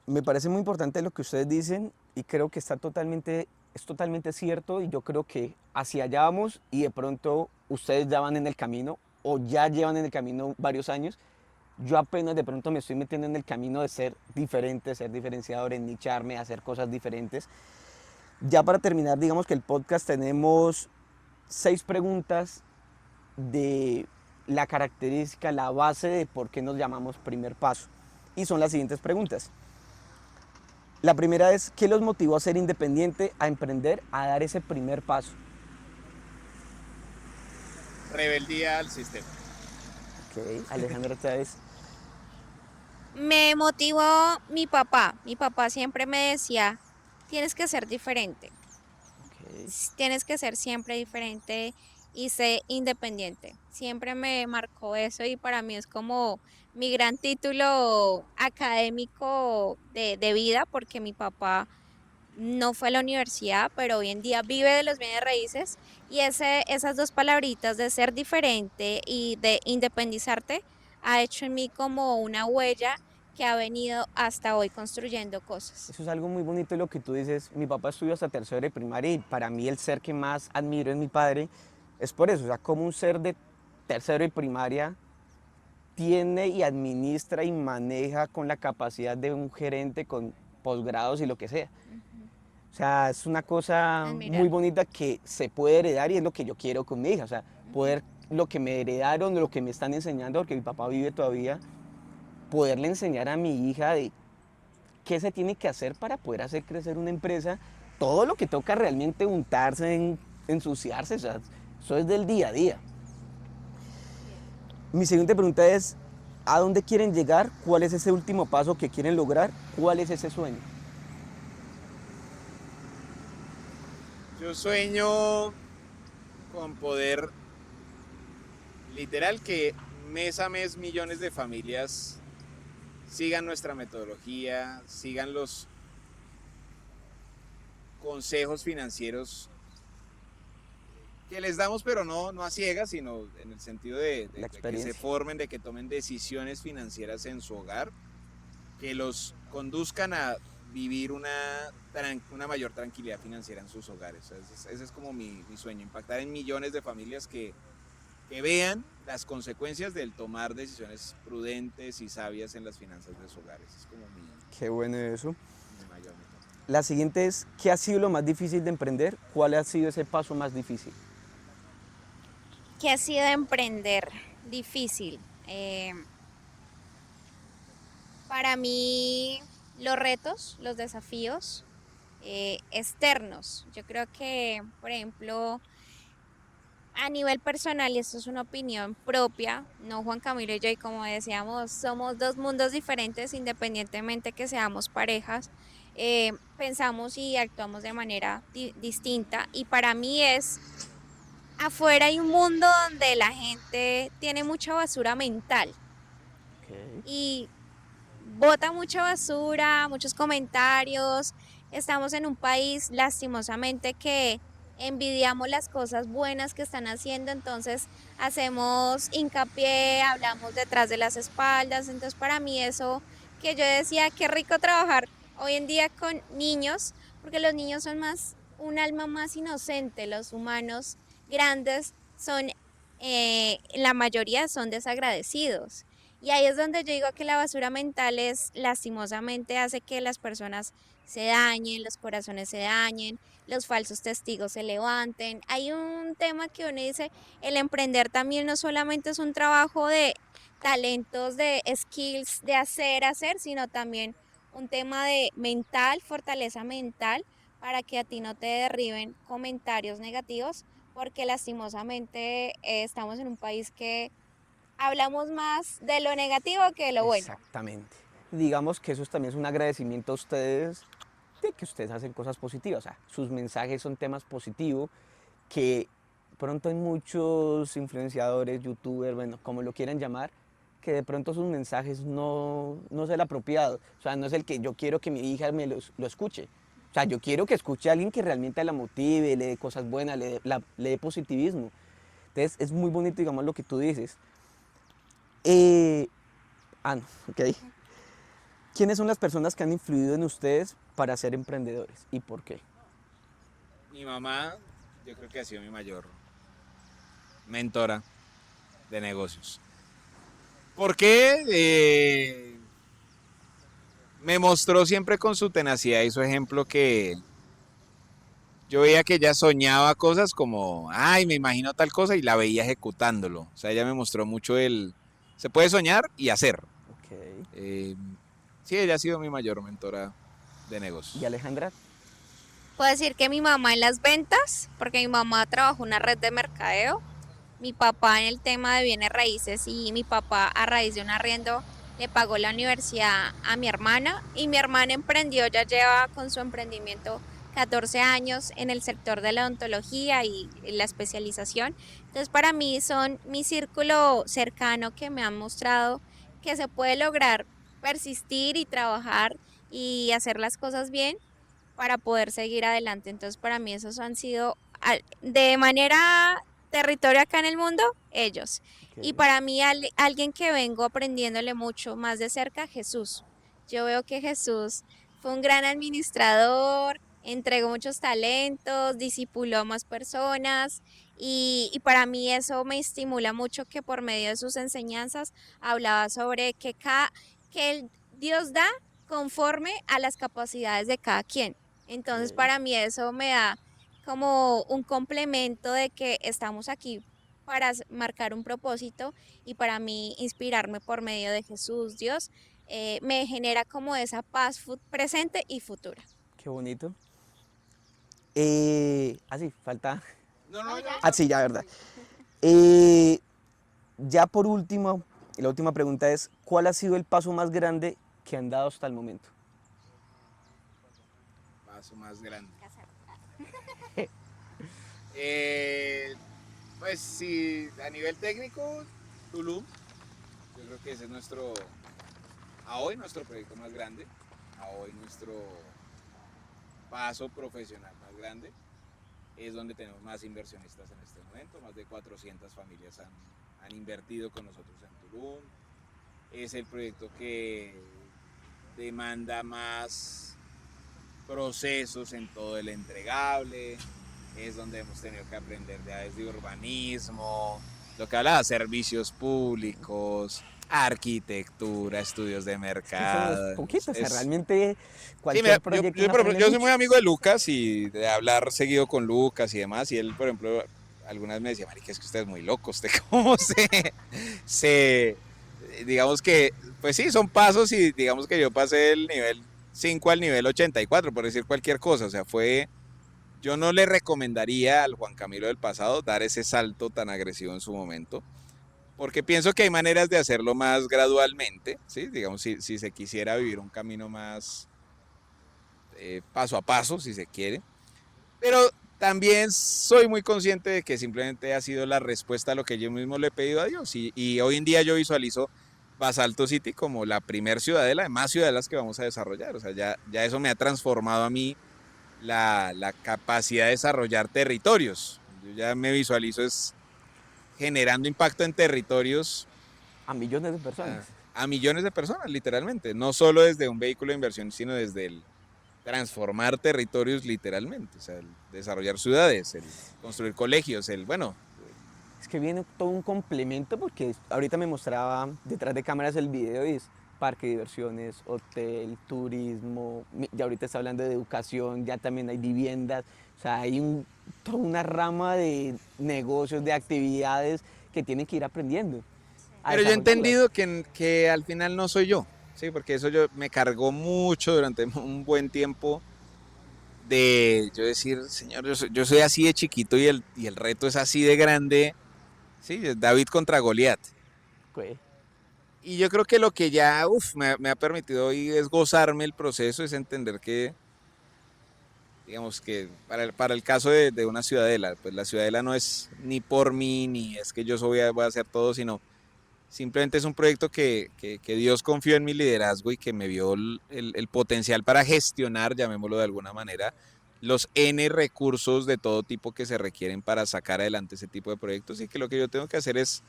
Me parece muy importante lo que ustedes dicen y creo que es totalmente cierto y yo creo que hacia allá vamos y de pronto ustedes ya van en el camino o ya llevan en el camino varios años. Yo apenas de pronto me estoy metiendo en el camino de ser diferente, ser diferenciador, en nicharme, hacer cosas diferentes. Ya para terminar, digamos que el podcast tenemos 6 preguntas de la característica, la base de por qué nos llamamos primer paso. Y son las siguientes preguntas. La primera es, ¿qué los motivó a ser independiente, a emprender, a dar ese primer paso? Rebeldía al sistema. Ok, Alejandra Chávez. Me motivó mi papá. Mi papá siempre me decía, tienes que ser diferente, Ok. tienes que ser siempre diferente y ser independiente. Siempre me marcó eso y para mí es como mi gran título académico de vida porque mi papá no fue a la universidad, pero hoy en día vive de los bienes raíces y esas 2 palabritas de ser diferente y de independizarte ha hecho en mí como una huella que ha venido hasta hoy construyendo cosas. Eso es algo muy bonito lo que tú dices. Mi papá estudió hasta tercero de primaria y para mí el ser que más admiro en mi padre es por eso. O sea, como un ser de tercero de primaria tiene y administra y maneja con la capacidad de un gerente con posgrados y lo que sea. Ujú. O sea, es una cosa muy Admirable. bonita que se puede heredar y es lo que yo quiero con mi hija. O sea, Ujú. poder lo que me heredaron, lo que me están enseñando, porque mi papá vive todavía, poderle enseñar a mi hija de qué se tiene que hacer para poder hacer crecer una empresa, todo lo que toca realmente untarse, ensuciarse, o sea, eso es del día a día. Así es. Mi siguiente pregunta es, ¿a dónde quieren llegar? ¿Cuál es ese último paso que quieren lograr? ¿Cuál es ese sueño? Yo sueño con poder, literal, que mes a mes millones de familias sigan nuestra metodología, sigan los consejos financieros que les damos, pero no a ciegas, sino en el sentido La de que se experiencia. formen, de que tomen decisiones financieras en su hogar, que los conduzcan a vivir una mayor tranquilidad financiera en sus hogares. Ese es como mi sueño, impactar en millones de familias que vean las consecuencias del tomar decisiones prudentes y sabias en las finanzas de sus hogares. Es como Qué bueno eso. mi mayor meta. La siguiente es, ¿qué ha sido lo más difícil de emprender? ¿Cuál ha sido ese paso más difícil? ¿Qué ha sido emprender? Difícil. Para mí, los retos, los desafíos externos. Yo creo que, por ejemplo, a nivel personal, y esto es una opinión propia, no Juan Camilo y yo, y como decíamos, somos 2 mundos diferentes, independientemente que seamos parejas, pensamos y actuamos de manera distinta. Y para mí es, afuera hay un mundo donde la gente tiene mucha basura mental Okay. y bota mucha basura, muchos comentarios. Estamos en un país, lastimosamente, que envidiamos las cosas buenas que están haciendo, entonces hacemos hincapié, hablamos detrás de las espaldas. Entonces, para mí eso que yo decía, qué rico trabajar hoy en día con niños, porque los niños son más, un alma más inocente, los humanos grandes son, la mayoría son desagradecidos. Y ahí es donde yo digo que la basura mental es lastimosamente hace que las personas se dañen, los corazones se dañen, los falsos testigos se levanten. Hay un tema que uno dice, el emprender también no solamente es un trabajo de talentos, de skills, de hacer, sino también un tema de mental, fortaleza mental, para que a ti no te derriben comentarios negativos, porque lastimosamente estamos en un país que hablamos más de lo negativo que de lo bueno. Exactamente. Digamos que eso también es un agradecimiento a ustedes de que ustedes hacen cosas positivas. O sea, sus mensajes son temas positivos que pronto hay muchos influenciadores, youtubers, bueno, como lo quieran llamar, que de pronto sus mensajes no es el apropiado. O sea, no es el que yo quiero que mi hija lo escuche. O sea, yo quiero que escuche a alguien que realmente la motive, le dé cosas buenas, le dé positivismo. Entonces, es muy bonito, digamos, lo que tú dices. Eh, no, ok. ¿Quiénes son las personas que han influido en ustedes para ser emprendedores y por qué? Mi mamá, yo creo que ha sido mi mayor mentora de negocios. ¿Por qué? Me mostró siempre con su tenacidad y su ejemplo que yo veía que ella soñaba cosas como, ay, me imagino tal cosa y la veía ejecutándolo. O sea, ella me mostró mucho se puede soñar y hacer. Ok. Eh, sí, ella ha sido mi mayor mentora de ¿Y negocios. Alejandra? Puedo decir que mi mamá en las ventas, porque mi mamá trabajó en una red de mercadeo, mi papá en el tema de bienes raíces y mi papá a raíz de un arriendo le pagó la universidad a mi hermana y mi hermana emprendió, ya lleva con su emprendimiento 14 años en el sector de la odontología y la especialización. Entonces para mí son mi círculo cercano que me han mostrado que se puede lograr persistir y trabajar y hacer las cosas bien para poder seguir adelante. Entonces, para mí esos han sido de manera territorio acá en el mundo, ellos. Y Ok. para mí alguien que vengo aprendiéndole mucho más de cerca, Jesús. Yo veo que Jesús fue un gran administrador, entregó muchos talentos, discipuló a más personas y para mí eso me estimula mucho que por medio de sus enseñanzas hablaba sobre que Dios da conforme a las capacidades de cada quien. Entonces, Ok. para mí eso me da como un complemento de que estamos aquí para marcar un propósito y para mí inspirarme por medio de Jesús, Dios, me genera como esa paz presente y futura. Qué bonito. Sí, falta. No, no, ya, Ah, ya. sí, ya, verdad. Eh, ya por último, la última pregunta es, ¿cuál ha sido el paso más grande que han dado hasta el momento? Paso más grande. Casar. Eh, pues sí, a nivel técnico, Tulum, yo creo que ese es a hoy nuestro proyecto más grande, a hoy nuestro paso profesional más grande, es donde tenemos más inversionistas en este momento, más de 400 familias han invertido con nosotros en Tulum, es el proyecto que demanda más procesos en todo el entregable, es donde hemos tenido que aprender ya desde urbanismo, lo que hablaba, servicios públicos, arquitectura, estudios de Es que son los mercado. poquitos, o sea, Es, realmente sí, mira, cualquier proyecto uno por ejemplo, aprende yo soy muy mucho. amigo de Lucas y de hablar seguido con Lucas y demás, y él, por ejemplo, algunas me decía, marica, es que usted es muy loco, usted cómo se, digamos que, pues sí, son pasos y digamos que yo pasé del nivel 5 al nivel 84, por decir cualquier cosa, o sea, yo no le recomendaría al Juan Camilo del pasado dar ese salto tan agresivo en su momento, porque pienso que hay maneras de hacerlo más gradualmente, ¿sí? Digamos, si se quisiera vivir un camino más paso a paso, si se quiere. Pero también soy muy consciente de que simplemente ha sido la respuesta a lo que yo mismo le he pedido a Dios. Y hoy en día yo visualizo Basalto City como la primer ciudadela de más ciudadelas que vamos a desarrollar. O sea, ya eso me ha transformado a mí la capacidad de desarrollar territorios. Yo ya me visualizo es generando impacto en territorios A millones de personas. a millones de personas, literalmente. No solo desde un vehículo de inversión, sino desde el transformar territorios literalmente. O sea, el desarrollar ciudades, el construir colegios, bueno. Es que viene todo un complemento porque ahorita me mostraba detrás de cámaras el video y es parque de diversiones, hotel, turismo, ya ahorita está hablando de educación, ya también hay viviendas, o sea, hay toda una rama de negocios, de actividades que tienen que ir aprendiendo a Pero yo he desarrollarlas. entendido que al final no soy yo, ¿sí? Porque eso yo me cargó mucho durante un buen tiempo de yo decir, señor, yo soy así de chiquito y el reto es así de grande. Sí, David contra Goliat. Ok. Y yo creo que lo que ya me ha permitido hoy es gozarme el proceso, es entender que, digamos que para el caso de una ciudadela, pues la ciudadela no es ni por mí, ni es que yo voy a hacer todo, sino simplemente es un proyecto que Dios confió en mi liderazgo y que me vio el potencial para gestionar, llamémoslo de alguna manera, los N recursos de todo tipo que se requieren para sacar adelante ese tipo de proyectos y que lo que yo tengo que hacer es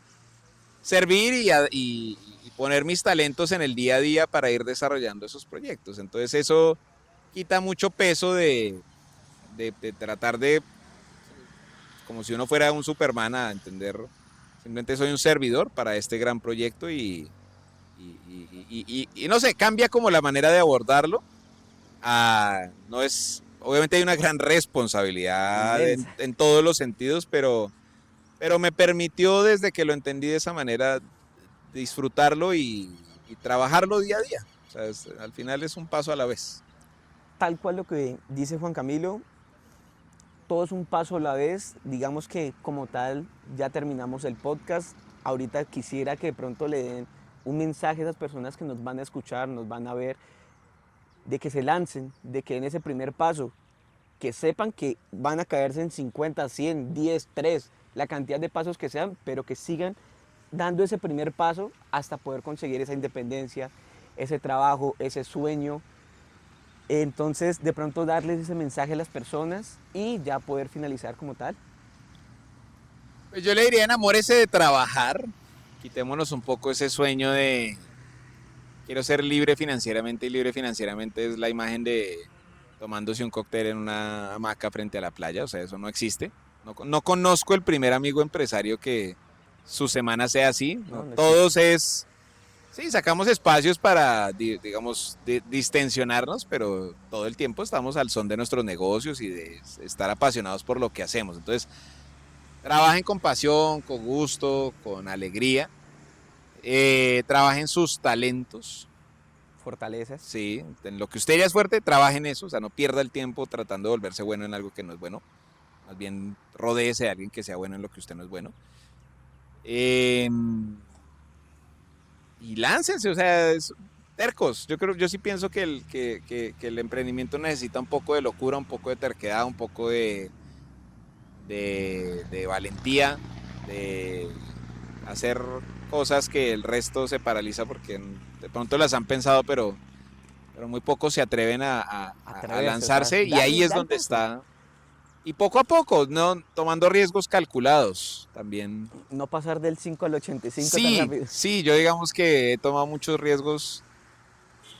servir y poner mis talentos en el día a día para ir desarrollando esos proyectos. Entonces eso quita mucho peso de tratar de, como si uno fuera un Superman, a entender, simplemente soy un servidor para este gran proyecto y no sé, cambia como la manera de abordarlo. No es, obviamente hay una gran responsabilidad Inmensa. en todos los sentidos, pero me permitió desde que lo entendí de esa manera disfrutarlo y trabajarlo día a día. O sea, al final es un paso a la vez. Tal cual lo que dice Juan Camilo, todo es un paso a la vez. Digamos que como tal ya terminamos el podcast. Ahorita quisiera que de pronto le den un mensaje a esas personas que nos van a escuchar, nos van a ver, de que se lancen, de que den ese primer paso, que sepan que van a caerse en 50, 100, 10, 3, la cantidad de pasos que sean, pero que sigan dando ese primer paso hasta poder conseguir esa independencia, ese trabajo, ese sueño. Entonces, de pronto darles ese mensaje a las personas y ya poder finalizar como tal. Pues yo le diría, enamórese de trabajar. Quitémonos un poco ese sueño de quiero ser libre financieramente, y libre financieramente es la imagen de tomándose un cóctel en una hamaca frente a la playa. O sea, eso no existe. No conozco el primer amigo empresario que su semana sea así. No, ¿No? no existe. Todos es, sí, sacamos espacios para, digamos, distensionarnos, pero todo el tiempo estamos al son de nuestros negocios y de estar apasionados por lo que hacemos. Entonces, trabajen con pasión, con gusto, con alegría. Trabajen sus talentos. Fortalezas. Sí, en lo que usted ya es fuerte, trabaje en eso. O sea, no pierda el tiempo tratando de volverse bueno en algo que no es bueno. Más bien, rodéese de alguien que sea bueno en lo que usted no es bueno. Eh, y láncense, o sea, tercos. Yo sí pienso que el emprendimiento necesita un poco de locura, un poco de terquedad, un poco de valentía, de hacer cosas que el resto se paraliza porque de pronto las han pensado, pero muy pocos se atreven a Atreverse, o sea, lanzarse y ahí es da el donde paso. está. Y poco a poco, ¿no? Tomando riesgos calculados también. No pasar del 5 al 85 tan Sí, rápido. sí, yo digamos que he tomado muchos riesgos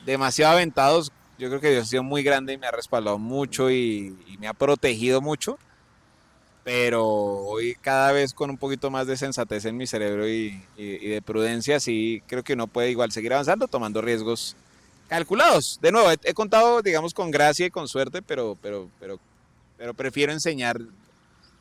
demasiado aventados. Yo creo que Dios ha sido muy grande y me ha respaldado mucho y me ha protegido mucho, pero hoy cada vez con un poquito más de sensatez en mi cerebro y de prudencia, sí creo que uno puede igual seguir avanzando tomando riesgos calculados. De nuevo, he contado, digamos, con gracia y con suerte, pero prefiero enseñar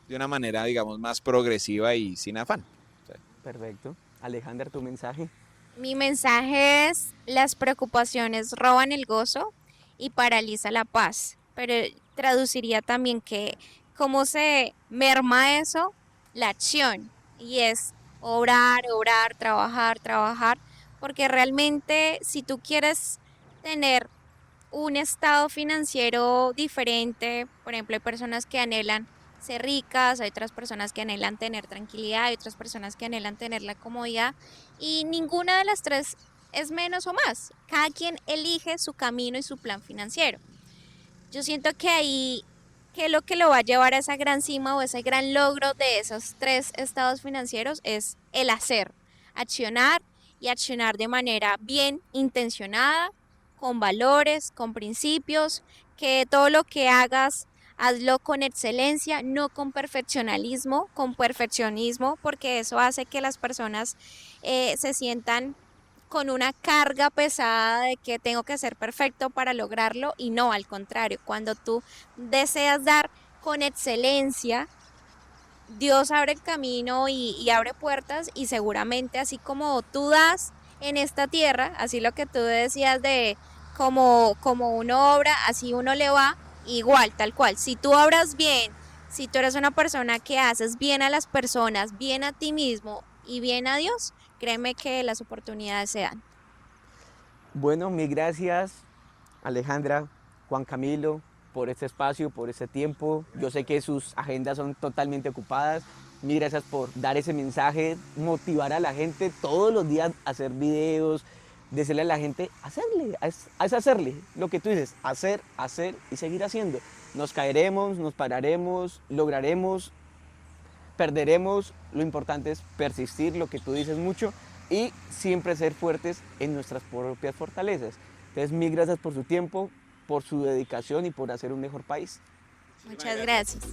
de una manera, digamos, más progresiva y sin afán. O sea, Perfecto. Alejandra, tu mensaje. Mi mensaje es, las preocupaciones roban el gozo y paraliza la paz, pero traduciría también que cómo se merma eso, la acción, y es obrar, obrar, trabajar, trabajar, porque realmente si tú quieres tener un estado financiero diferente. Por ejemplo, hay personas que anhelan ser ricas, hay otras personas que anhelan tener tranquilidad, hay otras personas que anhelan tener la comodidad y ninguna de las tres es menos o más. Cada quien elige su camino y su plan financiero. Yo siento que ahí, que lo que lo va a llevar a esa gran cima o ese gran logro de esos tres estados financieros es el hacer, accionar y accionar de manera bien intencionada, con valores, con principios, que todo lo que hagas, hazlo con excelencia, no con perfeccionismo, porque eso hace que las personas se sientan con una carga pesada de que tengo que ser perfecto para lograrlo y no, al contrario, cuando tú deseas dar con excelencia, Dios abre el camino y abre puertas y seguramente así como tú das en esta tierra, así lo que tú decías de como uno obra, así uno le va, igual, tal cual. Si tú obras bien, si tú eres una persona que haces bien a las personas, bien a ti mismo y bien a Dios, créeme que las oportunidades se dan. Bueno, mil gracias, Alejandra, Juan Camilo, por este espacio, por este tiempo. Yo sé que sus agendas son totalmente ocupadas. Mil gracias por dar ese mensaje, motivar a la gente todos los días a hacer videos, decirle a la gente, hacerle, es hacerle lo que tú dices, hacer y seguir haciendo. Nos caeremos, nos pararemos, lograremos, perderemos, lo importante es persistir, lo que tú dices mucho, y siempre ser fuertes en nuestras propias fortalezas. Entonces, mil gracias por su tiempo, por su dedicación y por hacer un mejor país. Muchas gracias.